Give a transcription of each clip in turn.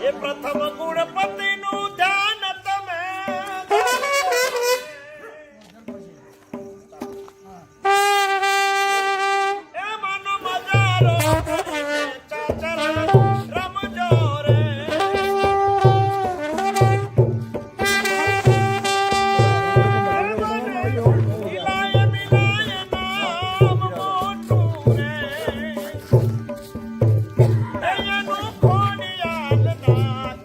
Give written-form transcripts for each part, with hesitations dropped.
એ પ્રથમ ગુણપતિનું ધ્યાન તમે એ મનો મજારો ચાચરા રમજો રે મિલાય મિલાય નામ મોટું રે એનું ખોડિયાલ નાક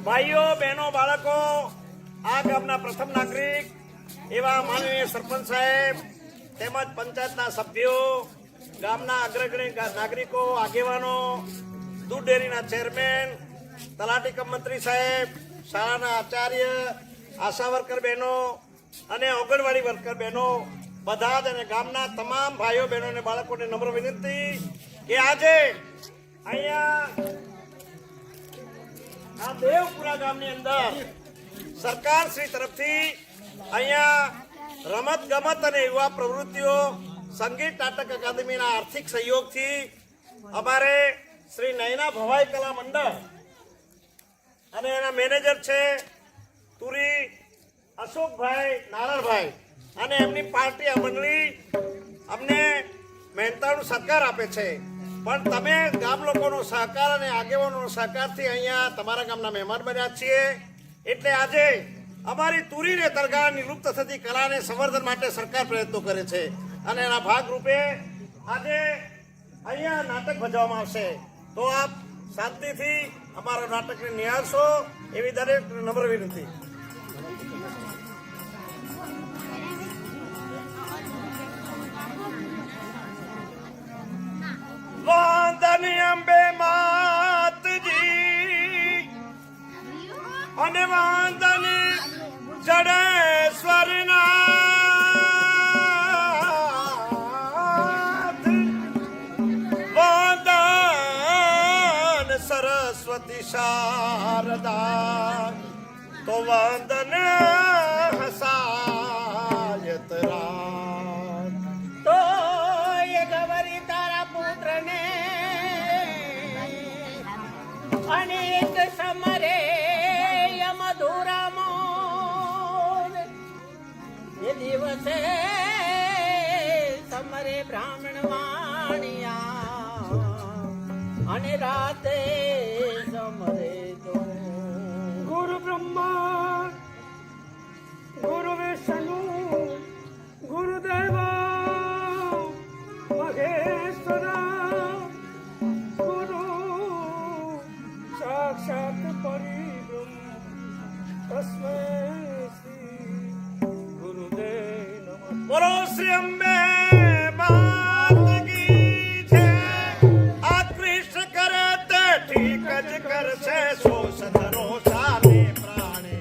ભાઈઓ બહેનો બાળકો આ ગામના પ્રથમ નાગરિક એવા માનનીય સરપંચ સાહેબ તેમજ પંચાયતના સભ્યો ગામના અગ્રગણી નાગરિકો આગેવાનો દૂધ ડેરીના ચેરમેન તલાટી કમ મંત્રી સાહેબ શાળાના આચાર્ય આશા વર્કર બહેનો અને આંગણવાડી વર્કર બહેનો બધા જ અને ગામના તમામ ભાઈઓ બહેનો અને બાળકોને નમ્ર વિનંતી કે આજે અહીંયા આ દેવપુરા ગામની અંદર સરકાર શ્રી તરફથી અહીંયા રમત ગમત અને યુવા પ્રવૃત્તિઓ સંગીત નાટક અકાદમીના આર્થિક સહયોગથી અમારે શ્રી નયના ભવાઈ કલા મંડળ અને એના મેનેજર છે તુરી અશોકભાઈ નારાયણભાઈ અને એમની પાર્ટી મંડળી અમને મહેનતાણું સહકાર આપે છે. પણ તમે ગામ લોકોનો સહકાર અને આગેવાનોનો સહકારથી અહીંયા તમારા ગામના મહેમાન બન્યા છીએ. એટલે આજે અમારી તુરીને તરગાળાની લુપ્ત થતી કલાને સંવર્ધન માટે સરકાર પ્રયત્નો કરે છે અને એના ભાગરૂપે આજે અહીંયા નાટક ભજવવામાં આવશે. તો આપ શાંતિથી અમારા નાટકને નિહાળશો એવી દરેક નમ્ર વિનંતી. વાંદની અંબે માતજી અને વાંદની જડેશ્વરનાથ વાંદન સરસ્વતી શારદા તો વાંદન હસાયત રાત તો એ ગવરી તારા પુત્રને અનેક સમરે મધુરામોન એ દિવસે સમરે બ્રાહ્મણ વાણિયા અને રાતે સમરે તો ગુરુ બ્રહ્મા ગુરુ વિષ્ણુ ગુરુદેવા મહેશ્વરા ગુરુ સાક્ષાત પરિબ્રહ્મ તસ્મૈ શ્રી ગુરુદેવ નમઃ. બોલો શ્રી અંબે માત કી જય. આ કૃષ્ણ કરે તે ઠીક જ કરશે શોષ ધરો સામે પ્રાણે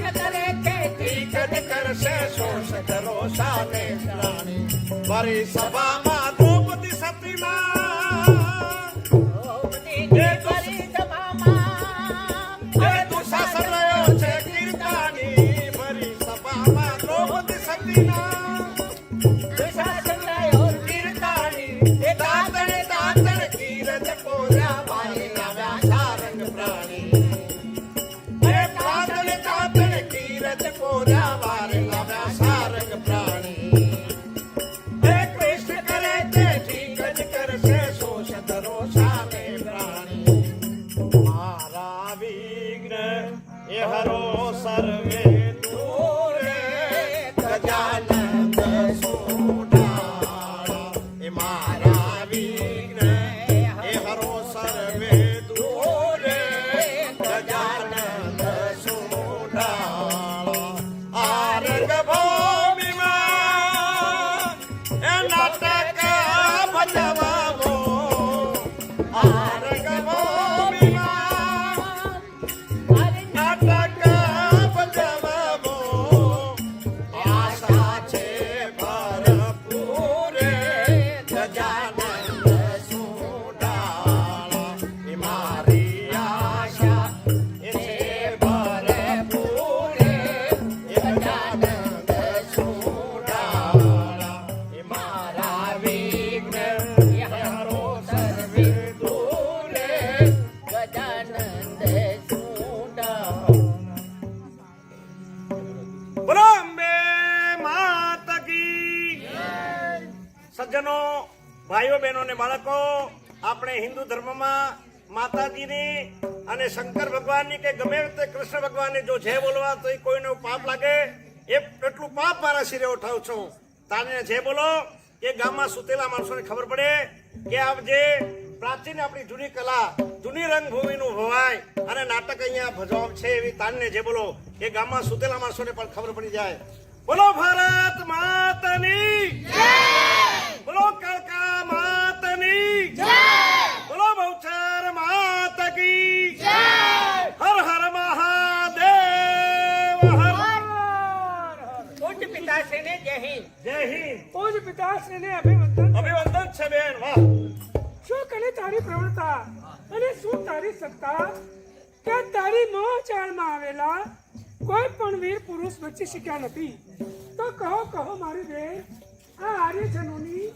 કૃષ્ણ કરે છે ઠીક જ કરશે શોષ કરો શાને પ્રાણી મારી સભામાં દ્રૌપદી સતીમાં દ્રૌપદીની કરી સભામાં એ દુશાસન રહ્યો છે કીર્તાની મારી સભામાં દ્રૌપદી સતીના દુશાસન રહ્યો કીર્તાની એ દાંતણ કીરત પોર્યા મારી લાવ્યા સારંગ પ્રાણી એ દાંતણ કીરત પોર્યા મારી લાવ્યા સારંગ પ્રાણી એ કૃષ્ણ કરે તે ઠીક જ કરશે શોષ ધરો શાને પ્રાણી મારા વિઘ્ન એ હરો સર્વે દૂરે ગજાનંદ સુડાળા એ મારા વિઘ્ન એ હરો સર્વે દૂરે ગજાનંદ સુડાળા આરંગ ભૂમિમાં એ નાટક ભજવાવો આરંગ ભૂમિમાં નાટક ભજવાવો આશા છે ભરપૂર ગજાનંદ સુડાળા એ મારી આશા એ છે ભરપૂર ગજાનંદ સુડાળા એ મારા વિઘ્ન એ હરો સર્વે દૂરે ગજાનંદ સુડા બોલો અંબે માત કી સજ્જનો ભાઈઓ બહેનો ને બાળકો આપણે હિન્દુ ધર્મમાં માતાજીની અને શંકર ભગવાનની કે ગમે તે કૃષ્ણ ભગવાનની જો જય બોલવા તો કોઈનો પાપ લાગે એ એટલું પાપ મારા શિરે ઉઠાવું છું તાને જય બોલો એ ગામમાં સુતેલા માણસોને ખબર પડે કે આ જે પ્રાચીન આપણી જૂની કલા જૂની રંગભૂમિનું ભવાય અને નાટક અહીંયા ભજવાય છે એવી તાનને જે બોલો એ ગામમાં સુતેલા માણસોને પણ ખબર પડી જાય બોલો ભારત માતાની બોલો કાળકા માતાની બોલો બહુચર માતા કી હર હર મહાદેવ હર પૂજ્ય પિતાશ્રીને જય હિન્દ જય હિન્દ પૂજ્ય પિતાશ્રીને અભિવંદન. અભિવંદન છે બેન વાહ શું કરે તારી પ્રવણતા અને શું તારી સત્તા કે તારી મોહ ચાળમાં આવેલા કોઈ પણ વીર પુરુષ બચી શક્યા નથી તો કહો મારી બેન આ આર્યજનોની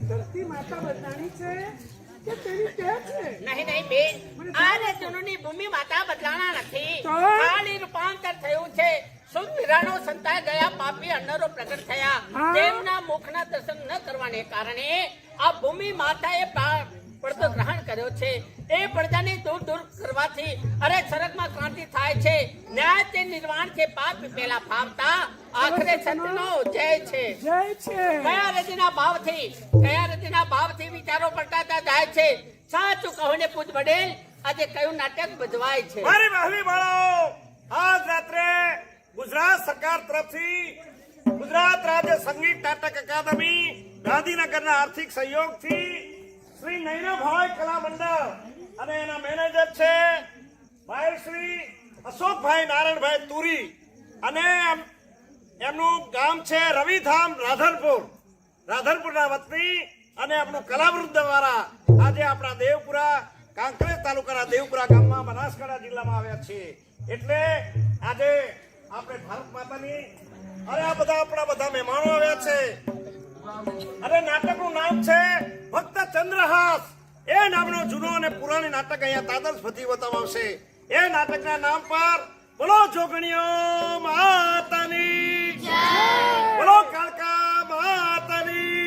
ધરતી માતા બદલાણી છે કે તેની ટેવ છે નહીં બેન આ રજનોની ભૂમિ માતા બદલાણા નથી તો? ખાલી રૂપાંતર થયું છે શુદ્ધ વીરાણો સંતાઈ ગયા પાપી અન્નરો પ્રગટ થયા હા. તેમના મુખના દર્શન ન કરવાને કારણે આ ભૂમિ માતાએ પડદો ગ્રહણ કર્યો છે એ પડદાને દૂર દૂર કરવાથી અરે સ્વર્ગમાં ક્રાંતિ થાય છે ન્યાય તે નિર્વાણ છે પાપ પેલા પામતા આખરે સત્યનો જય છે જય છે કયા રતિના ભાવથી વિચારો પલટાતા જાય છે સાચું કહો ને પૂજ વડેલ આજે કયું નાટક ભજવાય છે મારી વહાલી બાળાઓ આજ રાત્રે ગુજરાત સરકાર તરફથી ગુજરાત રાજ્ય સંગીત નાટક અકાદમી ગાંધીનગરના આર્થિક સહયોગથી શ્રી નૈનાભાઈ કલા મંડળ અને એના મેનેજર છે ભાઈ શ્રી અશોકભાઈ નારાયણભાઈ તુરી અને એમનું ગામ છે રવિધામ રાધનપુરના વતની અને એમનું કલાવૃંદ દ્વારા આજે આપણા દેવપુરા કાંકરેજ તાલુકાના દેવપુરા ગામમાં બનાસકાંઠા જિલ્લામાં આવ્યા છીએ એટલે આજે આપણે ભારત માતાની અરે આ બધા આપણા બધા મહેમાનો આવ્યા છે અને નાટકનું નામ છે ભક્ત ચંદ્રહાસ એ નામનો જૂનો અને પુરાણી નાટક અહીંયા તાદર્શ ભતી બતાવશે એ નાટકના નામ પર બોલો જોગણીઓ માતાની બોલો કાળકા માતાની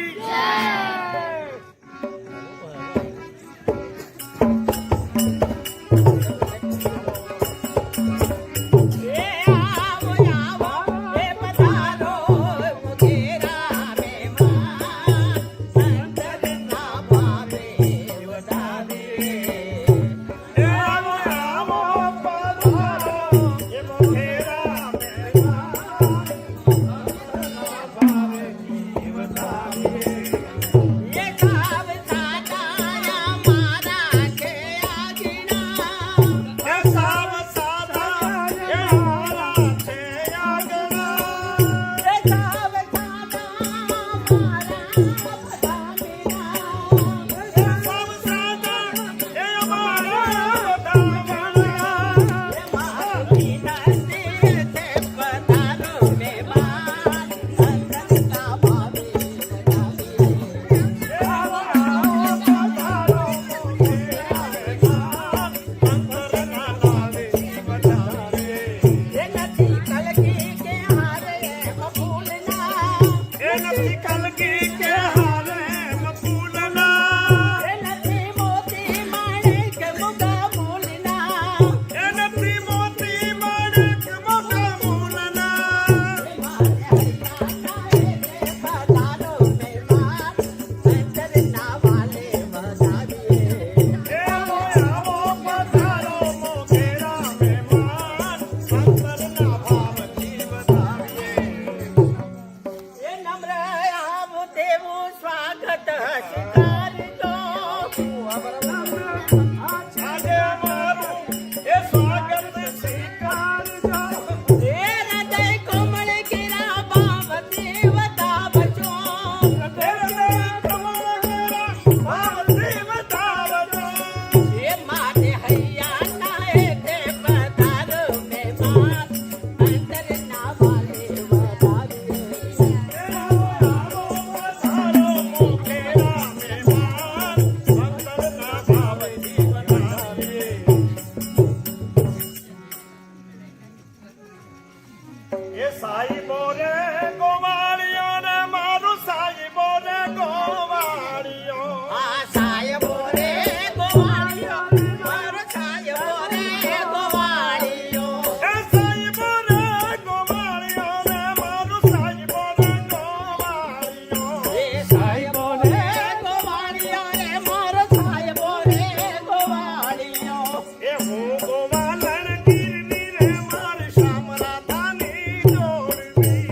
એ સાઈબો રે ગોવાળિયો ને મારું સાઈબો રે ગોવાળિયો આ સાહેબો રે ગોવાળિયો મારો સાહેબો રે ગોવાળિયો એ સાઈબો રે ગોવાળિયો ને મારું સાઈબો રે ગોવાળિયો એ સાહેબો રે ગોવાળિયો રે મારો સાહેબો રે ગોવાળિયો એ હું ગોવાલણ ગીરની રે મારી શામરાધાની જોડવી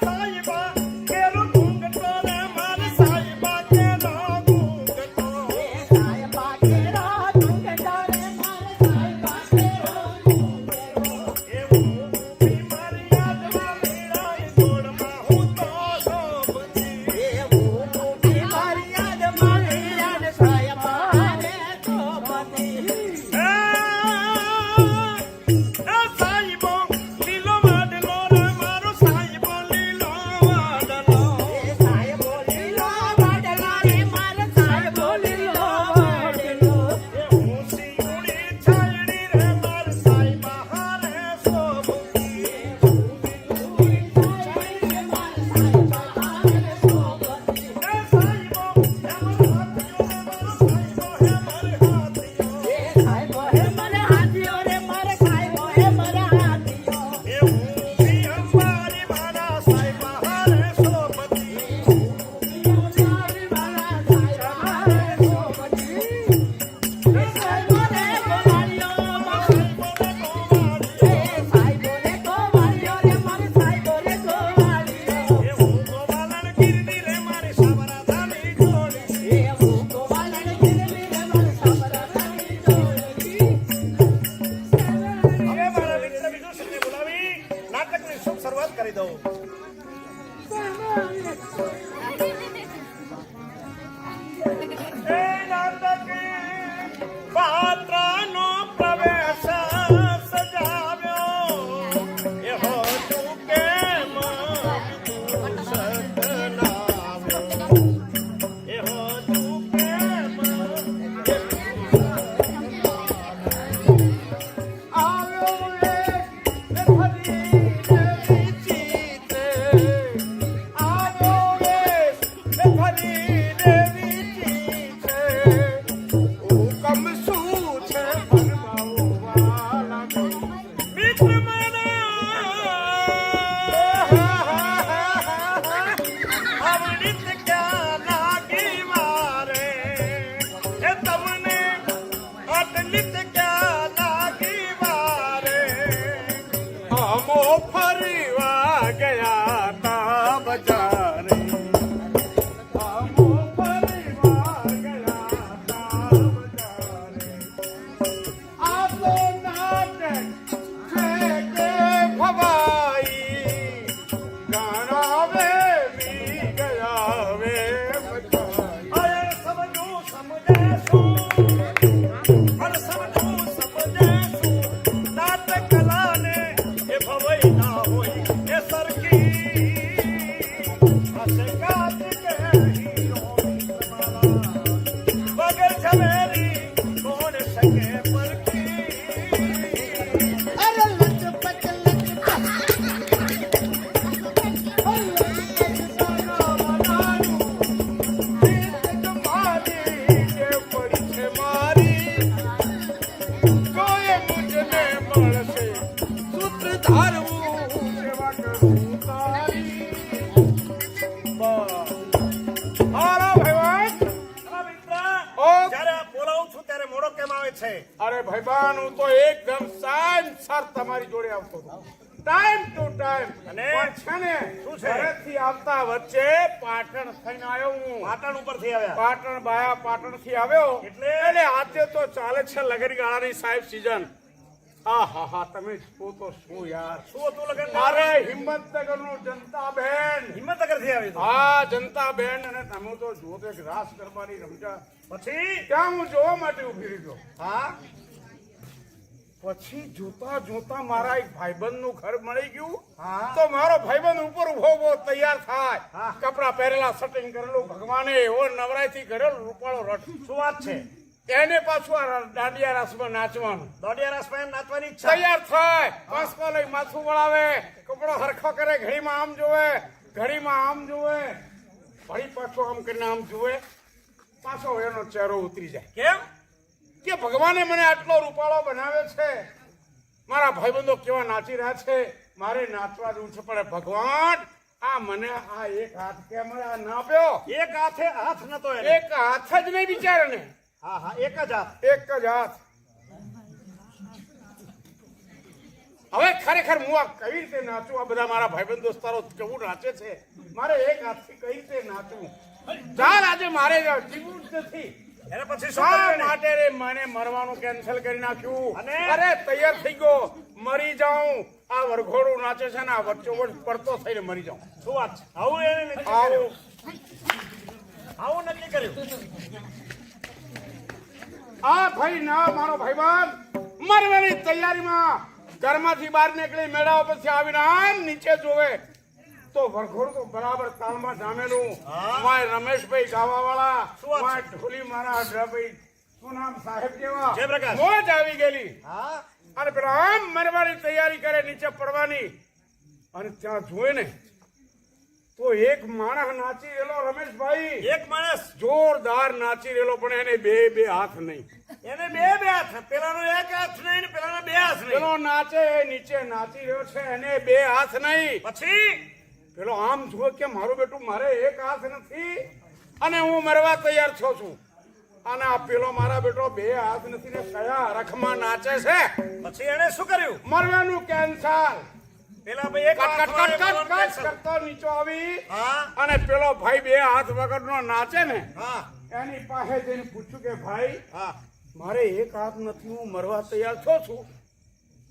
સાઈબા કેરો ઘૂંઘટો રે મારી સાઈબા કેરો ઘૂંઘટો એ હું મારી યાદમાં મેળાઈ જોડમાં હું તો શોભતી સાઈબો લીલો વાડલો રે મારો સાઈબો લીલો વાડલો એ હું સિંહુડી છાયડી રે માર સાઈબા હારે શોભતી એ સાઈબો હે મારો હાથીઓ હે મારે હાથીઓ એ હું બી અંબારી મારા સાઈબા હારે શોભતી એ હું ગોવાલણ ગીરની રે મારી શામરાધાની જોડી હવે મારા મિત્ર વિદુષીને બોલાવી નાટકની શુભ શરૂઆત કરી દઉં એ નાટકી પાત્રનો પ્રવેશ સજાવ્યો એ હો તું કેમ સતનાવ્યો એ હો તું કેમ આવ્યો રે ભરી વિચિતે આવ્યો રે ભરી વિચિતે હુકમ શું છે ફરમાવો વાલા મિત્ર અવનિત ક્યાં લાગી મારે એ તમને અટલિત ક્યાં લાગી મારે અમો ફરવા ગયા તા બજારે અમો ફરવા ગયા તા બજારે આપો નાટક છે કે ભવાઈ ગણાવે મી ગયા વે બજારે અરે સમજું સમજેશું અરે સમજું સમજેશું નાટક કલાને એ ભવાઈ ના હોય એ સરખી હસે કાચ કે હીરો તમારા વગર ઝવેરી કોણ શકે પરખી અરે ભાઈબાન હું તો એકદમ સાંજસર તમારી જોડે આવતો હતો ટાઈમ ટુ ટાઈમ અને? પણ છે ને શું છે? ઘરેથી આવતા વચ્ચે પાટણ થઈને આવ્યો હું પાટણ ઉપરથી આવ્યા પાટણ બાયા પાટણ થી આવ્યો એટલે? આજે તો ચાલે છે લગન ગાળાની સાહેબ સીઝન હા હા હા તમે છો તો શું યાર શું હતું લગન અરે હિંમતનગર નું જનતા બેન હિંમતનગર થી આવી હતું. હા જનતા બેન અને તમે તો જો તો એક રાસ ગરબાની રમજા પછી ત્યાં હું જોવા માટે ઉભી રહ્યો હા પછી જોતા જોતા મારા એક ભાઈબંધ નું ઘર મળી ગયું હા. તો મારો ભાઈબંધ ઉપર ઉભો તૈયાર થાય હા. કપડા પહેરેલા સેટિંગ કરેલું ભગવાને એવો નવરાઈ થી કરેલો રૂપાળો રટ શું વાત છે? એને પાછું આ દાંડિયા રાસમાં નાચવાનું દોડિયા રસમાં નાચવાની ઈચ્છા. તૈયાર થાય પાસકો લઈ માથું વળાવે કપડો હરખો કરે ઘડીમાં આમ જોવે ઘડીમાં આમ જોવે ફરી પાછો આમ કરીને આમ જોવે પાછો એનો ચહેરો ઉતરી જાય કેમ? કે ભગવાને મને આટલો રૂપાળો બનાવે છે મારા ભાઈબંધો કેવા નાચી રહ્યા છે મારે નાચવા જવું છે પણ ભગવાન આ મને આ એક હાથ કેમ ના આપ્યો એક હાથે હાથ નતો એને. એક હાથ જ નહીં બિચારાને હા હા, એક જ હાથ. એક જ હાથ હવે ખરેખર હું આ કઈ રીતે નાચું આ બધા મારા ભાઈબંધ દોસ્તારો કેવું નાચે છે મારે એક હાથથી કઈ રીતે નાચું ચાલ આજે મારે જીવવું જ નથી એને પછી શું શા કર્યું એને? માટે રે મને મરવાનું કેન્સલ કરી નાખ્યું અને? અરે તૈયાર થઈ ગયો મરી જાઉં આ વરઘોડું નાચે છે ને આ વચ્ચોવચ પડતો થઈને મરી જાઉં શું વાત છે? આવું એને નક્કી આવું કર્યું. આવું નક્કી કર્યું. આ ભાઈ ના મારો ભાઈબંધ મરવાની તૈયારીમાં ઘરમાંથી બહાર નીકળી મેળાઓ પછી આવીને આમ નીચે જોવે તો વરઘોડું તો બરાબર તાલમાં જામેલું હા. માય રમેશભાઈ ગાવાવાળા શું વાત છે? માય ઢોલી મારા અઢળાભાઈ શું નામ સાહેબ જેવા જયપ્રકાશ. મોજ આવી ગયેલી હા અને પેલા આમ મરવાની તૈયારી કરે નીચે પડવાની અને ત્યાં જોયે ને તો એક માણસ નાચી રહેલો રમેશભાઈ એક માણસ જોરદાર નાચી રહેલો પણ એને બે હાથ નહીં એને બે હાથ. પેલાનો એક હાથ નહીં ને પેલાનો બે હાથ નહીં. પેલો નાચે એ નીચે નાચી રહ્યો છે એને બે હાથ નહીં પછી પેલો આમ જુએ કે મારું બેટું મારે એક હાથ નથી અને હું મરવા તૈયાર છું અને આ પેલો મારા બેટો બે હાથ નથી ને કયા રખમાં નાચે છે પછી એને શું કર્યું? મરવાનું કેન્સલ પેલા ભાઈ એક કટ હાથ કટ કટ વાળો કટ એક કટ કરતો નીચો આવી હા અને પેલો ભાઈ બે હાથ વગરનો નાચે ને હા એની પાસે જઈને પૂછ્યું કે ભાઈ હા મારે એક હાથ નથી હું મરવા તૈયાર છું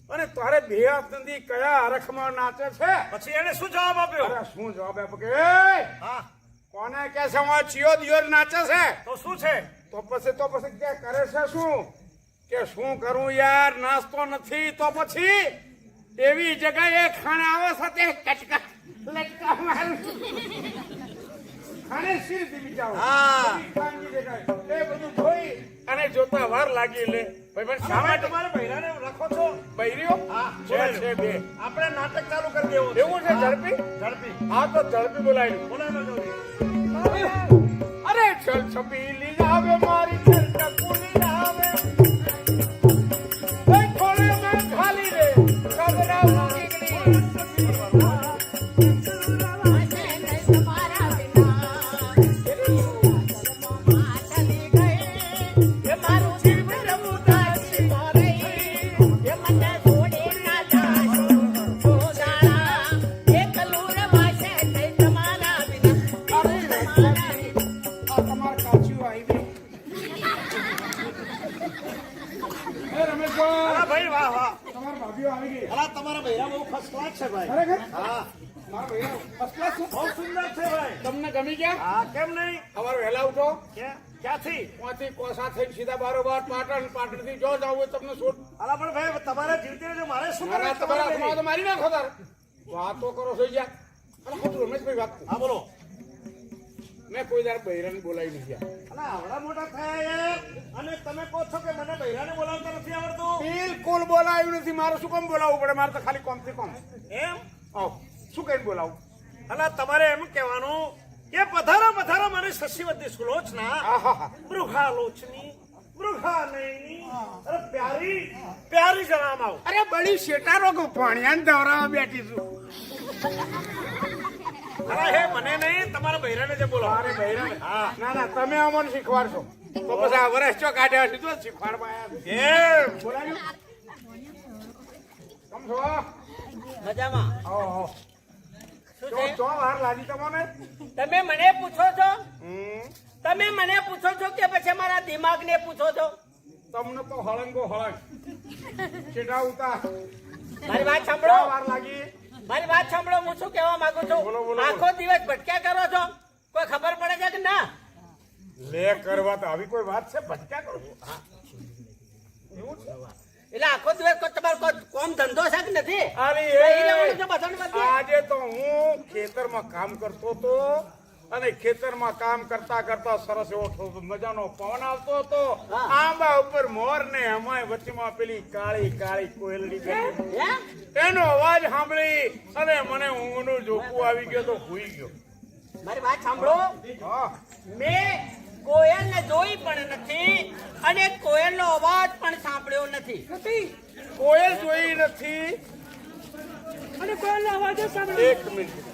અને તારે બે હાથ નથી કયા હરખમાં નાચે છે પછી એને શું જવાબ આપ્યો? અરે શું જવાબ આપે કે હા કોને કે છે હું ચિયો દિયોર નાચે છે તો શું છે? તો પછી કે કરે છે શું કે શું કરું યાર નાચતો નથી તો પછી એવી જગ્યાએ ખાણે આવે સાથે કચકા લટકા મારું ખાણે સિર દીવી જાવ હા. એ બધું જોઈ અને જોતા વાર લાગી લે ભાઈ પણ શા તમે માટે તમારા બૈરાને રાખો છો? બૈરીઓ હા, છે બોલાવી લો. બે આપણે નાટક ચાલુ કરી દેવું છે. એવું છે ઝડપી ઝડપી હા તો ઝડપી બોલાવી બોલાવી લો જલ્દી. અરે ચલ છપીલી આવે મારી ચલ ચકુલી આવે એ ખોળે મેં ખાલી રે કબરા ઉગીગડી આ તમાર કાચીઓ આવી એ રમેશભાઈ અલા ભાઈ વાહ વાહ. તમાર ભાભીઓ આવી ગઈ અલા તમારા બૈરા બહુ ફર્સ્ટ ક્લાસ છે ભાઈ. ખરેખર હા મારા ભાઈ ફર્સ્ટ ક્લાસ છું બહુ સુંદર છે ભાઈ. તમને ગમી ગયા હા કેમ નહીં? સવારે વહેલા ઉઠો ક્યાંથી? ત્યાંથી કોસા થઈને સીધા બારોબાર પાટણથી જો જાવ હોય તમને શોધ અલા પણ ભાઈ તમારે જીવતી રહેજો. મારે શું મારા કરવું તમારા તમારે હાથમાં તો મારી નાખો તાર વાતો કરો છો યાર અરે હું રમેશભાઈ વાત કરું. હા બોલો. મેં કોઈ દર બૈરાને બોલાવી નથી ગયા અલા આવડા મોટા થયા યાર અને તમે કહો છો કે મને બૈરાને બોલાવતા નથી આવડતું? બિલકુલ બોલાવ્યું નથી મારે શું કામ બોલાવવું પડે મારે તો ખાલી કોમથી કોમ એમ? આવ શું કઈ બોલાવું અલા તમારે એમ કહેવાનું કે પધારો પધારો મારી શશીવતી સુલોચના આહા મૃગાલોચની મૃગાનયની અરે પ્યારી પ્યારી જણામ આવ. અરે બળી શેટારો કો પાણીયાને દવરાવા બેઠી છું અરે હે મને નહીં તમારા બૈરાને જે બોલો. અરે બૈરાને હા ના ના તમે અમને શીખવાડશો તો પછી આ વર્ષ ચો કાઢ્યા છે તો શીખવાડવા આવ્યા છે. એમ બોલાવ્યું કેમ છો મજામાં આવો શું ચો છે? ચો વાર લાગી તમને તમે મને પૂછો છો હમ. તમે મને પૂછો છો કે પછી મારા દિમાગને પૂછો છો? તમને તો હળંગો હળંગ શેઠા ઉતાર મારી વાત સાંભળો ચો વાર લાગી મારી વાત સાંભળો હું શું કહેવા માંગુ છું બોલો, બોલો, આખો દિવસ ભટક્યા કરો છો કોઈ ખબર પડે છે કે ના? લે કરવા તો આવી કોઈ વાત છે ભટક્યા કરું છું એવું છે એટલે આખો દિવસ કોઈ તમારો કોઈ કોમ ધંધો છે કે નથી અરે તો ઈ લેવાનું છે બધાને બધે. આજે તો હું ખેતરમાં કામ કરતો હતો અને ખેતરમાં કામ કરતા કરતા સરસ એવો મજાનો પવન આવતો હતો. હા. આંબા ઉપર મોર ને અમાય વચ્ચેમાં પેલી કાળી કાળી કોયલડી બેઠી. હે? એનો અવાજ સાંભળી અને મને ઊંઘનું ઝોકું આવી ગયો તો હુઈ ગયો. મારી વાત સાંભળો હા મેં કોયલને જોઈ પણ નથી અને કોયલનો અવાજ પણ સાંભળ્યો નથી. નથી કોયલ જોઈ નથી. અને કોઈનો અવાજ જ સાંભળ્યો એક મિનિટ.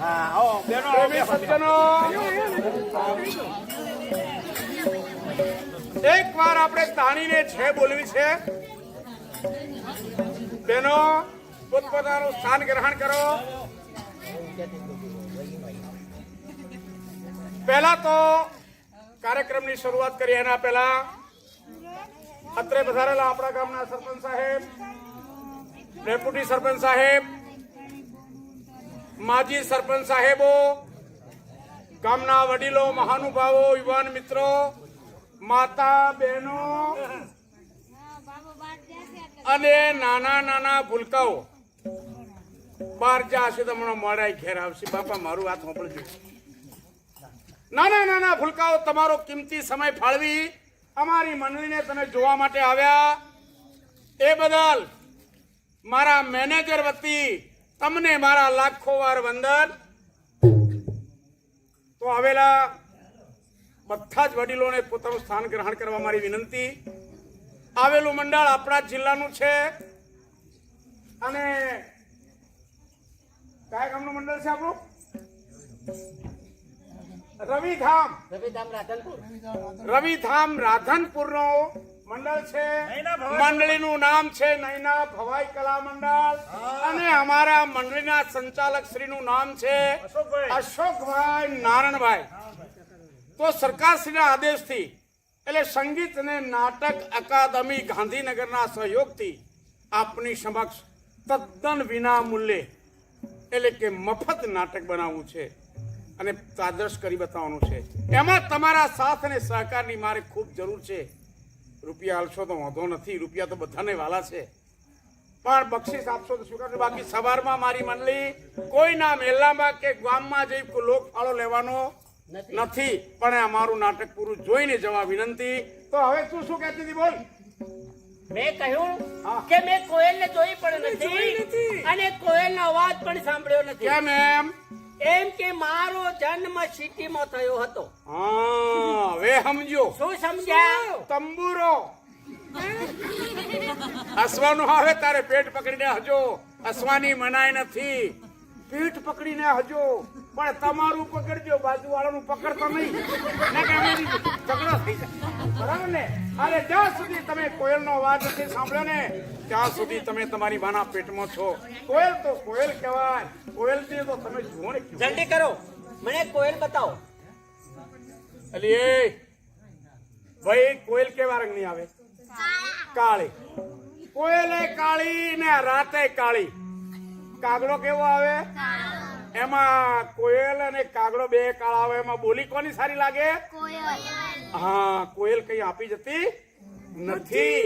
હા આવો બેનો પ્રેમી સજ્જનો, એક વાર આપણે તાણીને છે બોલવી છે. બેનો પોતપોતાનું સ્થાન ગ્રહણ કરો. પહેલા તો કાર્યક્રમની શરૂઆત કરીએ એના પહેલા અત્રે પધારેલા આપણા ગામના સરપંચ સાહેબ, ડેપ્યુટી સરપંચ સાહેબ, માજી સરપંચ સાહેબો, ગામના વડીલો, મહાનુભાવો, યુવાન મિત્રો, માતા બહેનો અને નાના નાના ભૂલકાઓ બહાર જશે તો મને મોડાઈ ઘેર આવશે. બાપા મારું વાત સાંભળજો. નાના નાના ભૂલકાઓ તમારો કિંમતી સમય ફાળવી અમારી મંડળીને તમે જોવા માટે આવ્યા એ બદલ મારા મેનેજર વતી તમને મારા લાખો વાર વંદન. તો આવેલા બધા જ વડીલોને પોતાનું સ્થાન ગ્રહણ કરવા મારી વિનંતી. આવેલું મંડળ આપણા જિલ્લાનું છે અને કયા ગામનું મંડળ છે આપણું? રવિધામ. રવિધામ રાધનપુર. રવિધામ રાધનપુરનો મંડળ છે. મંડળીનું નામ છે નૈના ભવાઈ કલા મંડળ અને અમારા મંડળીના સંચાલક શ્રીનું નામ છે અશોકભાઈ નારણભાઈ. તો સરકારશ્રીના આદેશથી એટલે સંગીત અને નાટક અકાદમી ગાંધીનગરના સહયોગથી આપની સમક્ષ તદ્દન વિના મૂલ્યે એટલે કે મફત નાટક બનાવવું છે અને તાદર્શ કરી બતાવવાનું છે. એમાં તમારા સાથ અને સહકારની મારે ખૂબ જરૂર છે. રૂપિયા આલશો તો વાંધો નથી, રૂપિયા તો બધાને વાલા છે, પણ બક્ષિસ આપશો તો સ્વીકારજો. બાકી સવારમાં મારી મંડળી કોઈના મેલામાં કે ગામમાં જઈ લોક ફાળો લેવાનો નથી, પણ અમારું નાટક પૂરું જોઈને જવા વિનંતી. તો હવે તું શું કહેતી હતી બોલ? મેં કહ્યું હા. કે મેં કોયલને જોઈ પણ જોઈ નથી નથી. અને કોયલનો અવાજ પણ સાંભળ્યો નથી. કેમ એમ? એમ કે મારો જન્મ સિટીમાં થયો હતો. હા હવે સમજો. શું સમજ્યા? તંબુરો હસવાનું આવે તારે પેટ પકડીને હજો. હસવાની મનાઈ નથી, પેટ પકડીને હજો. પણ તમારું પકડજો, બાજુ વાળાનું પકડતો નહીં, ના કે અમે ઝઘડો થઈ જાય. બરાબર ને? અરે જ્યાં સુધી તમે કોયલનો અવાજ નથી સાંભળ્યો ને ત્યાં સુધી તમે તમારી માના પેટમાં છો. કોયલ તો કોયલ કહેવાય. કોયલ થી તો તમે જુઓ ને કેવું. જલ્દી કરો, મને કોયલ બતાવો. અલી એ ભાઈ, કોયલ કેવા રંગની આવે? કાળી. કોયલ એ કાળી ને રાતે કાળી. કાગડો કેવો આવે? એમાં કોયલ અને કાગડો બે કાળા આવે. એમાં બોલી કોની સારી લાગે? હા, કોયલ કઈ આપી જતી નથી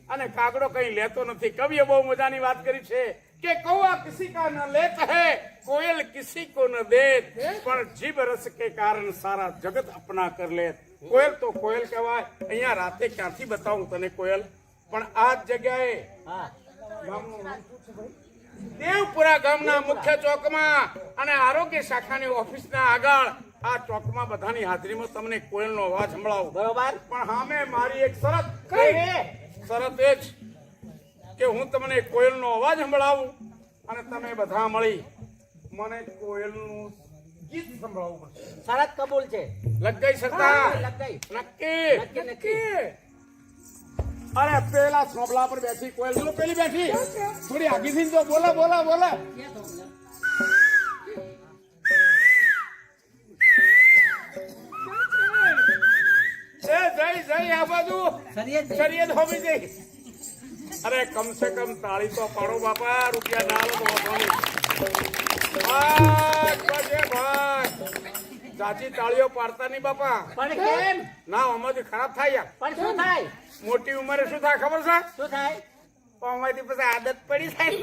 અને કાગડો કઈ લેતો નથી. કવિએ બહુ મજાની વાત કરી છે કે કૌવા કિસી કા ન લેત હૈ, કોયલ કિસી કો ન દેત, પણ જીભ રસ કે કારણ સારા જગત અપના કર લેત. કોયલ તો કોયલ કહેવાય. અહીંયા રાતે ક્યાંથી બતાવું તને કોયલ? પણ આ જ જગ્યાએ હા. ગામનું નામ શું છે ભાઈ? દેવપુરા ગામના મુખ્ય ચોકમાં અને આરોગ્ય શાખાની ઓફિસના આગળ આ ચોકમાં બધાની હાજરીમાં તમને કોયલનો અવાજ સંભળાવું. બરોબર. પણ સામે મારી એક શરત. કઈ? શરત એ જ કે હું તમને કોયલનો અવાજ સંભળાવું અને તમે બધા મળી મને કોયલનું ગીત સંભળાવવું પડશે. શરત કબૂલ છે. લગ ગઈ સરકાર? લગ ગઈ. નક્કી? નક્કી, નક્કી. અરે પેલા સોપલા પર બેઠી કોયલ જો પેલી બેઠી થોડી આગી થી તો બોલા બોલા બોલા. શરીયત હોવી જોઈએ. અરે કમ સે કમ તાળી તો પાડો બાપા, રૂપિયા ના લો તો વાંધો નહીં. ભાઈ ચાચી તાળીઓ પાડતા નહીં બાપા. પણ કેમ? ના આમાંથી ખરાબ થાય યાર. પણ શું થાય? મોટી ઉંમરે શું થાય ખબર છે? શું થાય? આમાંથી પછી આદત પડી જાય.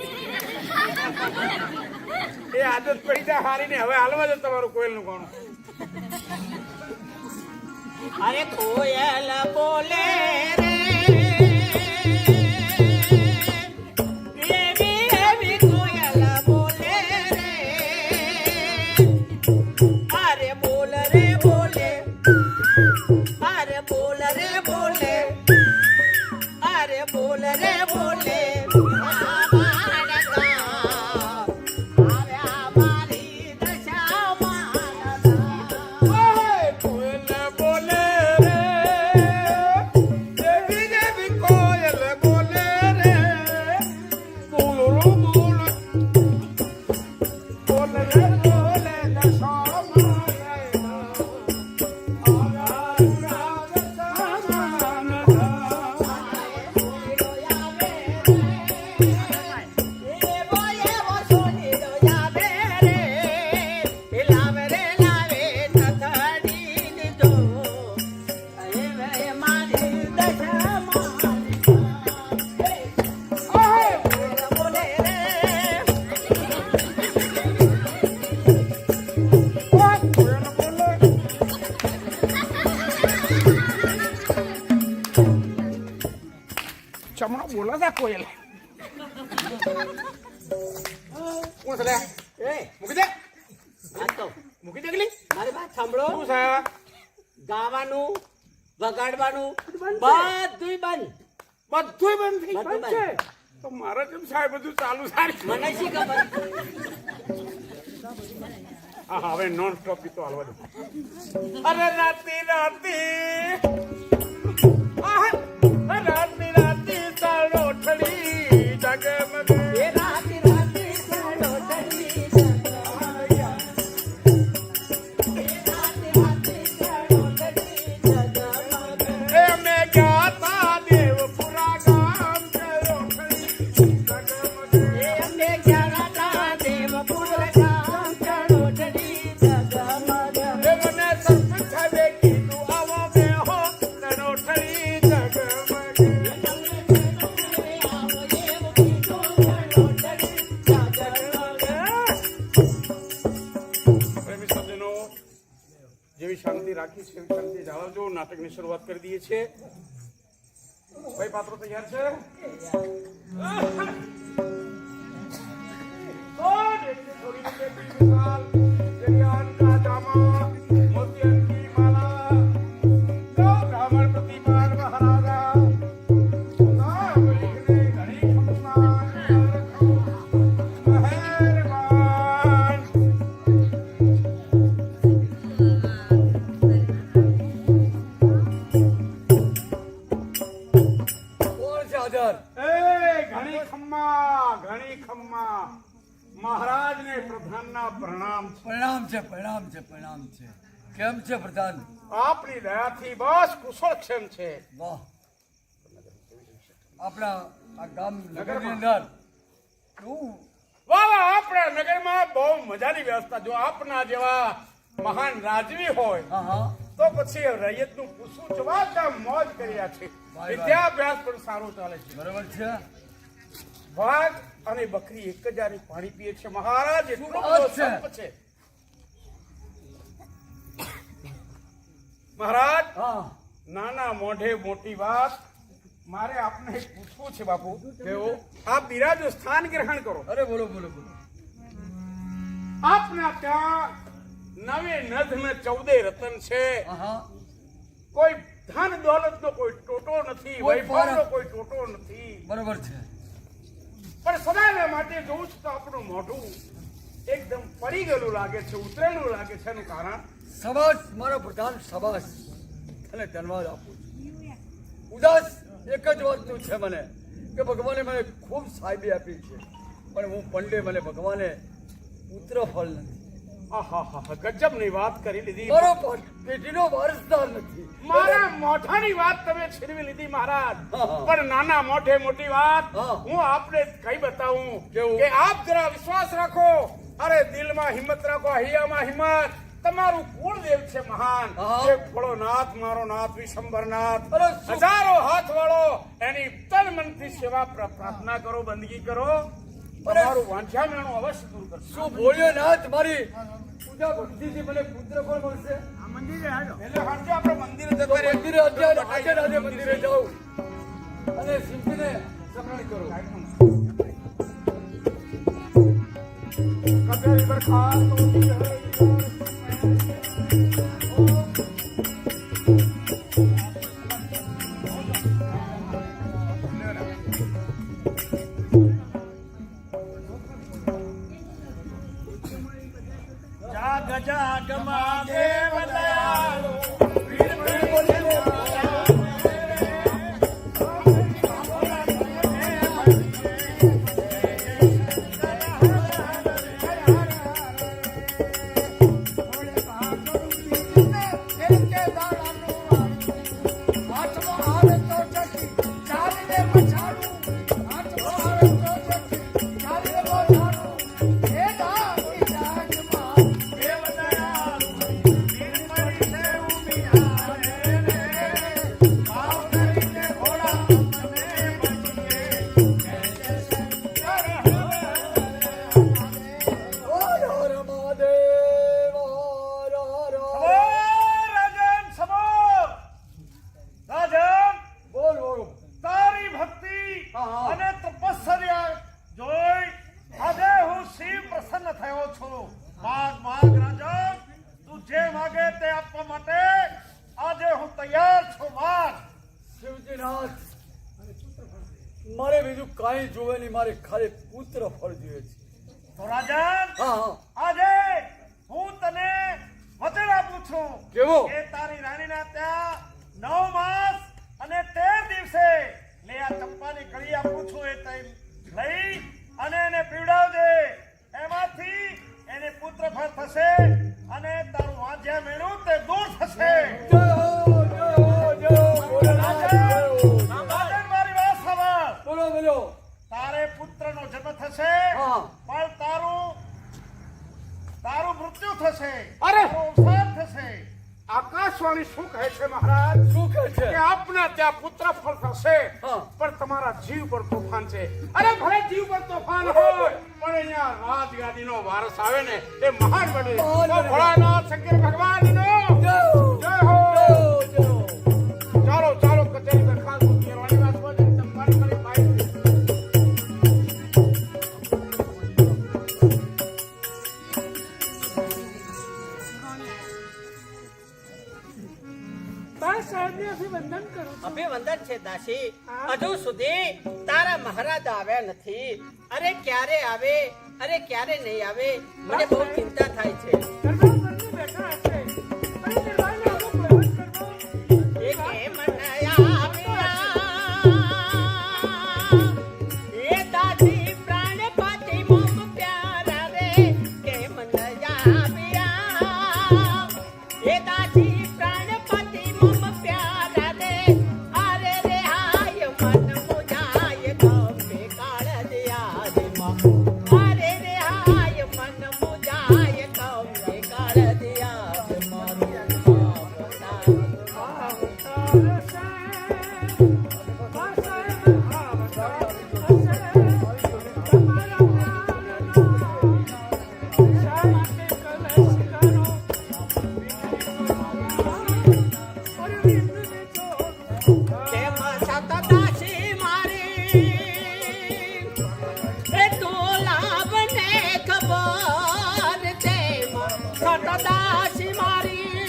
એ આદત પડી જાય હારી ને હવે હાલવા દે તમારું કોયલનું કોણ. અરે કોયલ બોલે રે, એવી એવી કોયલ બોલે રે. અરે બોલ રે બોલે, અરે બોલ રે બોલે, અરે બોલ રે બોલે. ચમણો બોલો છે કોયલ. કોણ છે લે? એ મૂકી દે, આ તો મૂકી દે ગલી. મારી વાત સાંભળો. શું છે? ગાવાનું, વગાડવાનું બધું બધુંય બંધ. બધુંય બંધ થઈ ગયું. બધું બંધ છે. તો મારે કેમ સાહેબ બધું ચાલુ થાય? મને શી ખબર? હા હવે નોન સ્ટોપ ગીતો હાલવા દો. અરે રાતી રાતી રાતી રાતી સાડો ઠડી જગમગ. એ રાતી રાતી સાડો ઠડી જગમગ. એ રાતી રાતી સાડો ઠડી જગમગ. એ મેં ગાતા દેવપુરા ગામ ગયો ઠડી જગમગ. એ અમને ગયા હતા દેવપુર ગામ સાડો ઠડી જગમગ. એ મને સરપંચ સાહેબે કીધું આવો બેહો તડો ઠડી જગમગ. પ્રેમી સજ્જનો, જેવી શાંતિ રાખી છે એવી શાંતિ જાળવજો. નાટકની શરૂઆત કરી દઈએ છીએ. ભાઈ પાત્રો તૈયાર છે? થોડી રીતે વિશાલ જરિયાન કા જામા મોતિયન કી માલા તો બ્રાહ્મણ પ્રતિમાન મહારાજા નામ લીખને ઘણી ખમના મહેરબાન. એ ઘણી ખમ્મા મહારાજને પ્રધાનના પ્રણામ છે. પ્રણામ છે. કેમ છે પ્રધાન? આપની દયાથી બસ કુશળ ક્ષેમ છે. વાહ, આપણા આ ગામ નગરની અંદર કેવું? વાહ વાહ, આપણા નગરમાં બહુ મજાની વ્યવસ્થા. જો આપના જેવા મહાન રાજવી હોય હા હા, તો પછી રૈયતનું પૂછવું જવાબદાર મોજ કર્યા છે. વાહ. વિદ્યાભ્યાસ પણ સારો ચાલે છે. બરોબર છે. વાઘ અને બકરી એક જ હારે પાણી પીએ છે. મહારાજ એટલો બધો અચ્છા. સંપ છે. મહારાજ, હા, નાના મોઢે મોટી વાત. મારે આપને એક પૂછવું છે બાપુ. કેવું? આપ બિરાજો, સ્થાન ગ્રહણ કરો. અરે બોલો. આપના ત્યાં નવે નધ ને 14 રતન છે. હા હા, કોઈ ધન દોલત નો કોઈ ટોટો નથી, કોઈ વૈભવ નો ફરક. કોઈ ટોટો નથી. બરોબર છે. પણ સદાય માટે જોઉં છું તો આપણું મોઢું એકદમ પડી ગયેલું લાગે છે, ઉતરેલું લાગે છે. એનું કારણ શાબાશ મારો પ્રધાન, શાબાશ. અને ધન્યવાદ આપું છું. ઉદાસ એક જ વસ્તુ છે મને કે ભગવાને મને ખૂબ સાહેબી આપી છે, પણ હું પંડે મને ભગવાને પુત્ર ફળ નથી. આહાહા, ગજબની વાત કરી લીધી. મારો પેટીનો વારસદાર નથી. મારા મોઢાની વાત તમે છીનવી લીધી મહારાજ. હા. પણ નાના મોઢે મોટી વાત હા. હું આપને કઈ બતાવું કેવું? કે આપ જરા વિશ્વાસ રાખો. અરે દિલમાં હિંમત રાખો, હૈયામાં હિંમત. તમારું કુળદેવ છે મહાન. હા. એક ભોળોનાથ, મારો નાથ વિશંભરનાથ, અરે શું? હજારો હાથ વાળો, એની તન મનથી સેવા પ્રાર્થના કરો, બંદગી કરો. તમારું વાંઝામેણું અવશ્ય દૂર કરશે. શું બોલ્યો ના તમારી પૂજા ભક્તિથી મને પુત્ર પણ મળશે? એટલે હાંજે આપણે મંદિરે તો જતા રહીએ. મંદિરે આજે મંદિરે જાઉં અને સિંધીને સમરણ કરું. કબીર બરખાસ્ત હોતી है. જાગ જાગ માં દેવ દયાળુ દેવ દયાળુ નિર્મળી છે ઉભી આવે રે ભાવ કરીને ઘોડા મને બચીએ જય શંકર હર હર મહાદેવ, હર હર હર. રાજન સબો રાજન બોલ બોલ. તારી ભક્તિ હા. અને તપસ્યા જોઈ આજે હું શિવ પ્રસન્ન થયો છું. માગ માગ રાજન, તું જે માગે તે આપવા માટે આજે હું તૈયાર છું. માગ. શિવજીનાથ, મારે બીજું કાંઈ જોવે નહીં, મારે ખાલી પુત્ર ફળ જોઈએ છે. તો રાજન હા હા. આજે હું તને વચન આપું છું કેવો? કે તારી રાણીના ત્યાં 9 માસ અને 13 દિવસે લે આ ચંપાની કળી આપું છું, એ તઈ લઈ અને એને પીવડાવજે. એમાંથી એને પુત્ર ફળ થશે અને તારું વાંઝ્યા મેળું તે દૂર થશે. જય હો, જય હો, જય હો, ભોલેનાથ, જય હો. રાજન, મારી વાત સાંભળ. બોલો બોલો. તારે પુત્રનો જન્મ થશે હા. પણ તારું મૃત્યુ થશે. અરે! તારું અવસાન થશે. આકાશવાણી શું કહે છે મહારાજ? શું કહે છે? કે આપના ત્યાં પુત્ર ફળ થશે હા. પણ તમારા જીવ પર તોફાન છે. અરે ભલે જીવ પર તોફાન હોય પણ અહીંયા રાજગાદીનો વારસ આવે ને એ મહાન બને. મહાન તો બને. ભોળાનાથ શંકર ભગવાનનો જય હો, જય હો. જય હો, જય હો. ચાલો ચાલો કચેરી દરખાસ્ત મૂકીએ. વાણી વાત બોલે, ચંપાની કળી પાઈ. બા સાહેબને અભિવંદન કરું છું. અભિવંદન છે દાસી. હા. હજુ સુધી તારા મહારાજ આવ્યા નથી. અરે ક્યારે આવે, અરે ક્યારે નહીં આવે, મને બહુ ચિંતા થાય છે. દરબાર બંને બેઠા હશે અને દરબારને આવો પ્રવેશ કરવો. એ કેમ ન આવ્યા? એ દાસી પ્રાણપતિ મમ પ્યારા રે, કેમ ન આવ્યા? એ દાસી પ્રાણપતિ મમ પ્યારા રે, અરે રે હાય મન મુજાય ગમે કાળ દયાદમાં. અરે રે હાય મન મુજાય ગમે કાળ દયાદમાં. કેમ સતદાસી મારી, એ તું લાવને ખબર. તેમ સતદાસી મારી,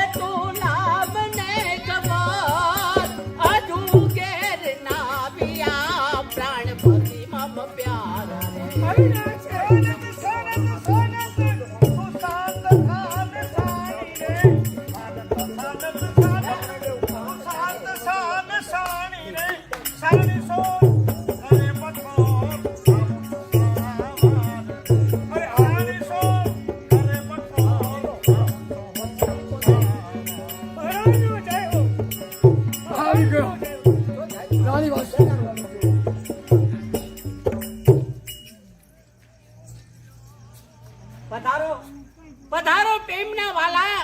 એ તું લાવને ખબર. હજુ ઘેર ના આવ્યા પ્રાણપતિ મમ પ્યારા. અરે પધારો પધારો પ્રેમના વાલા,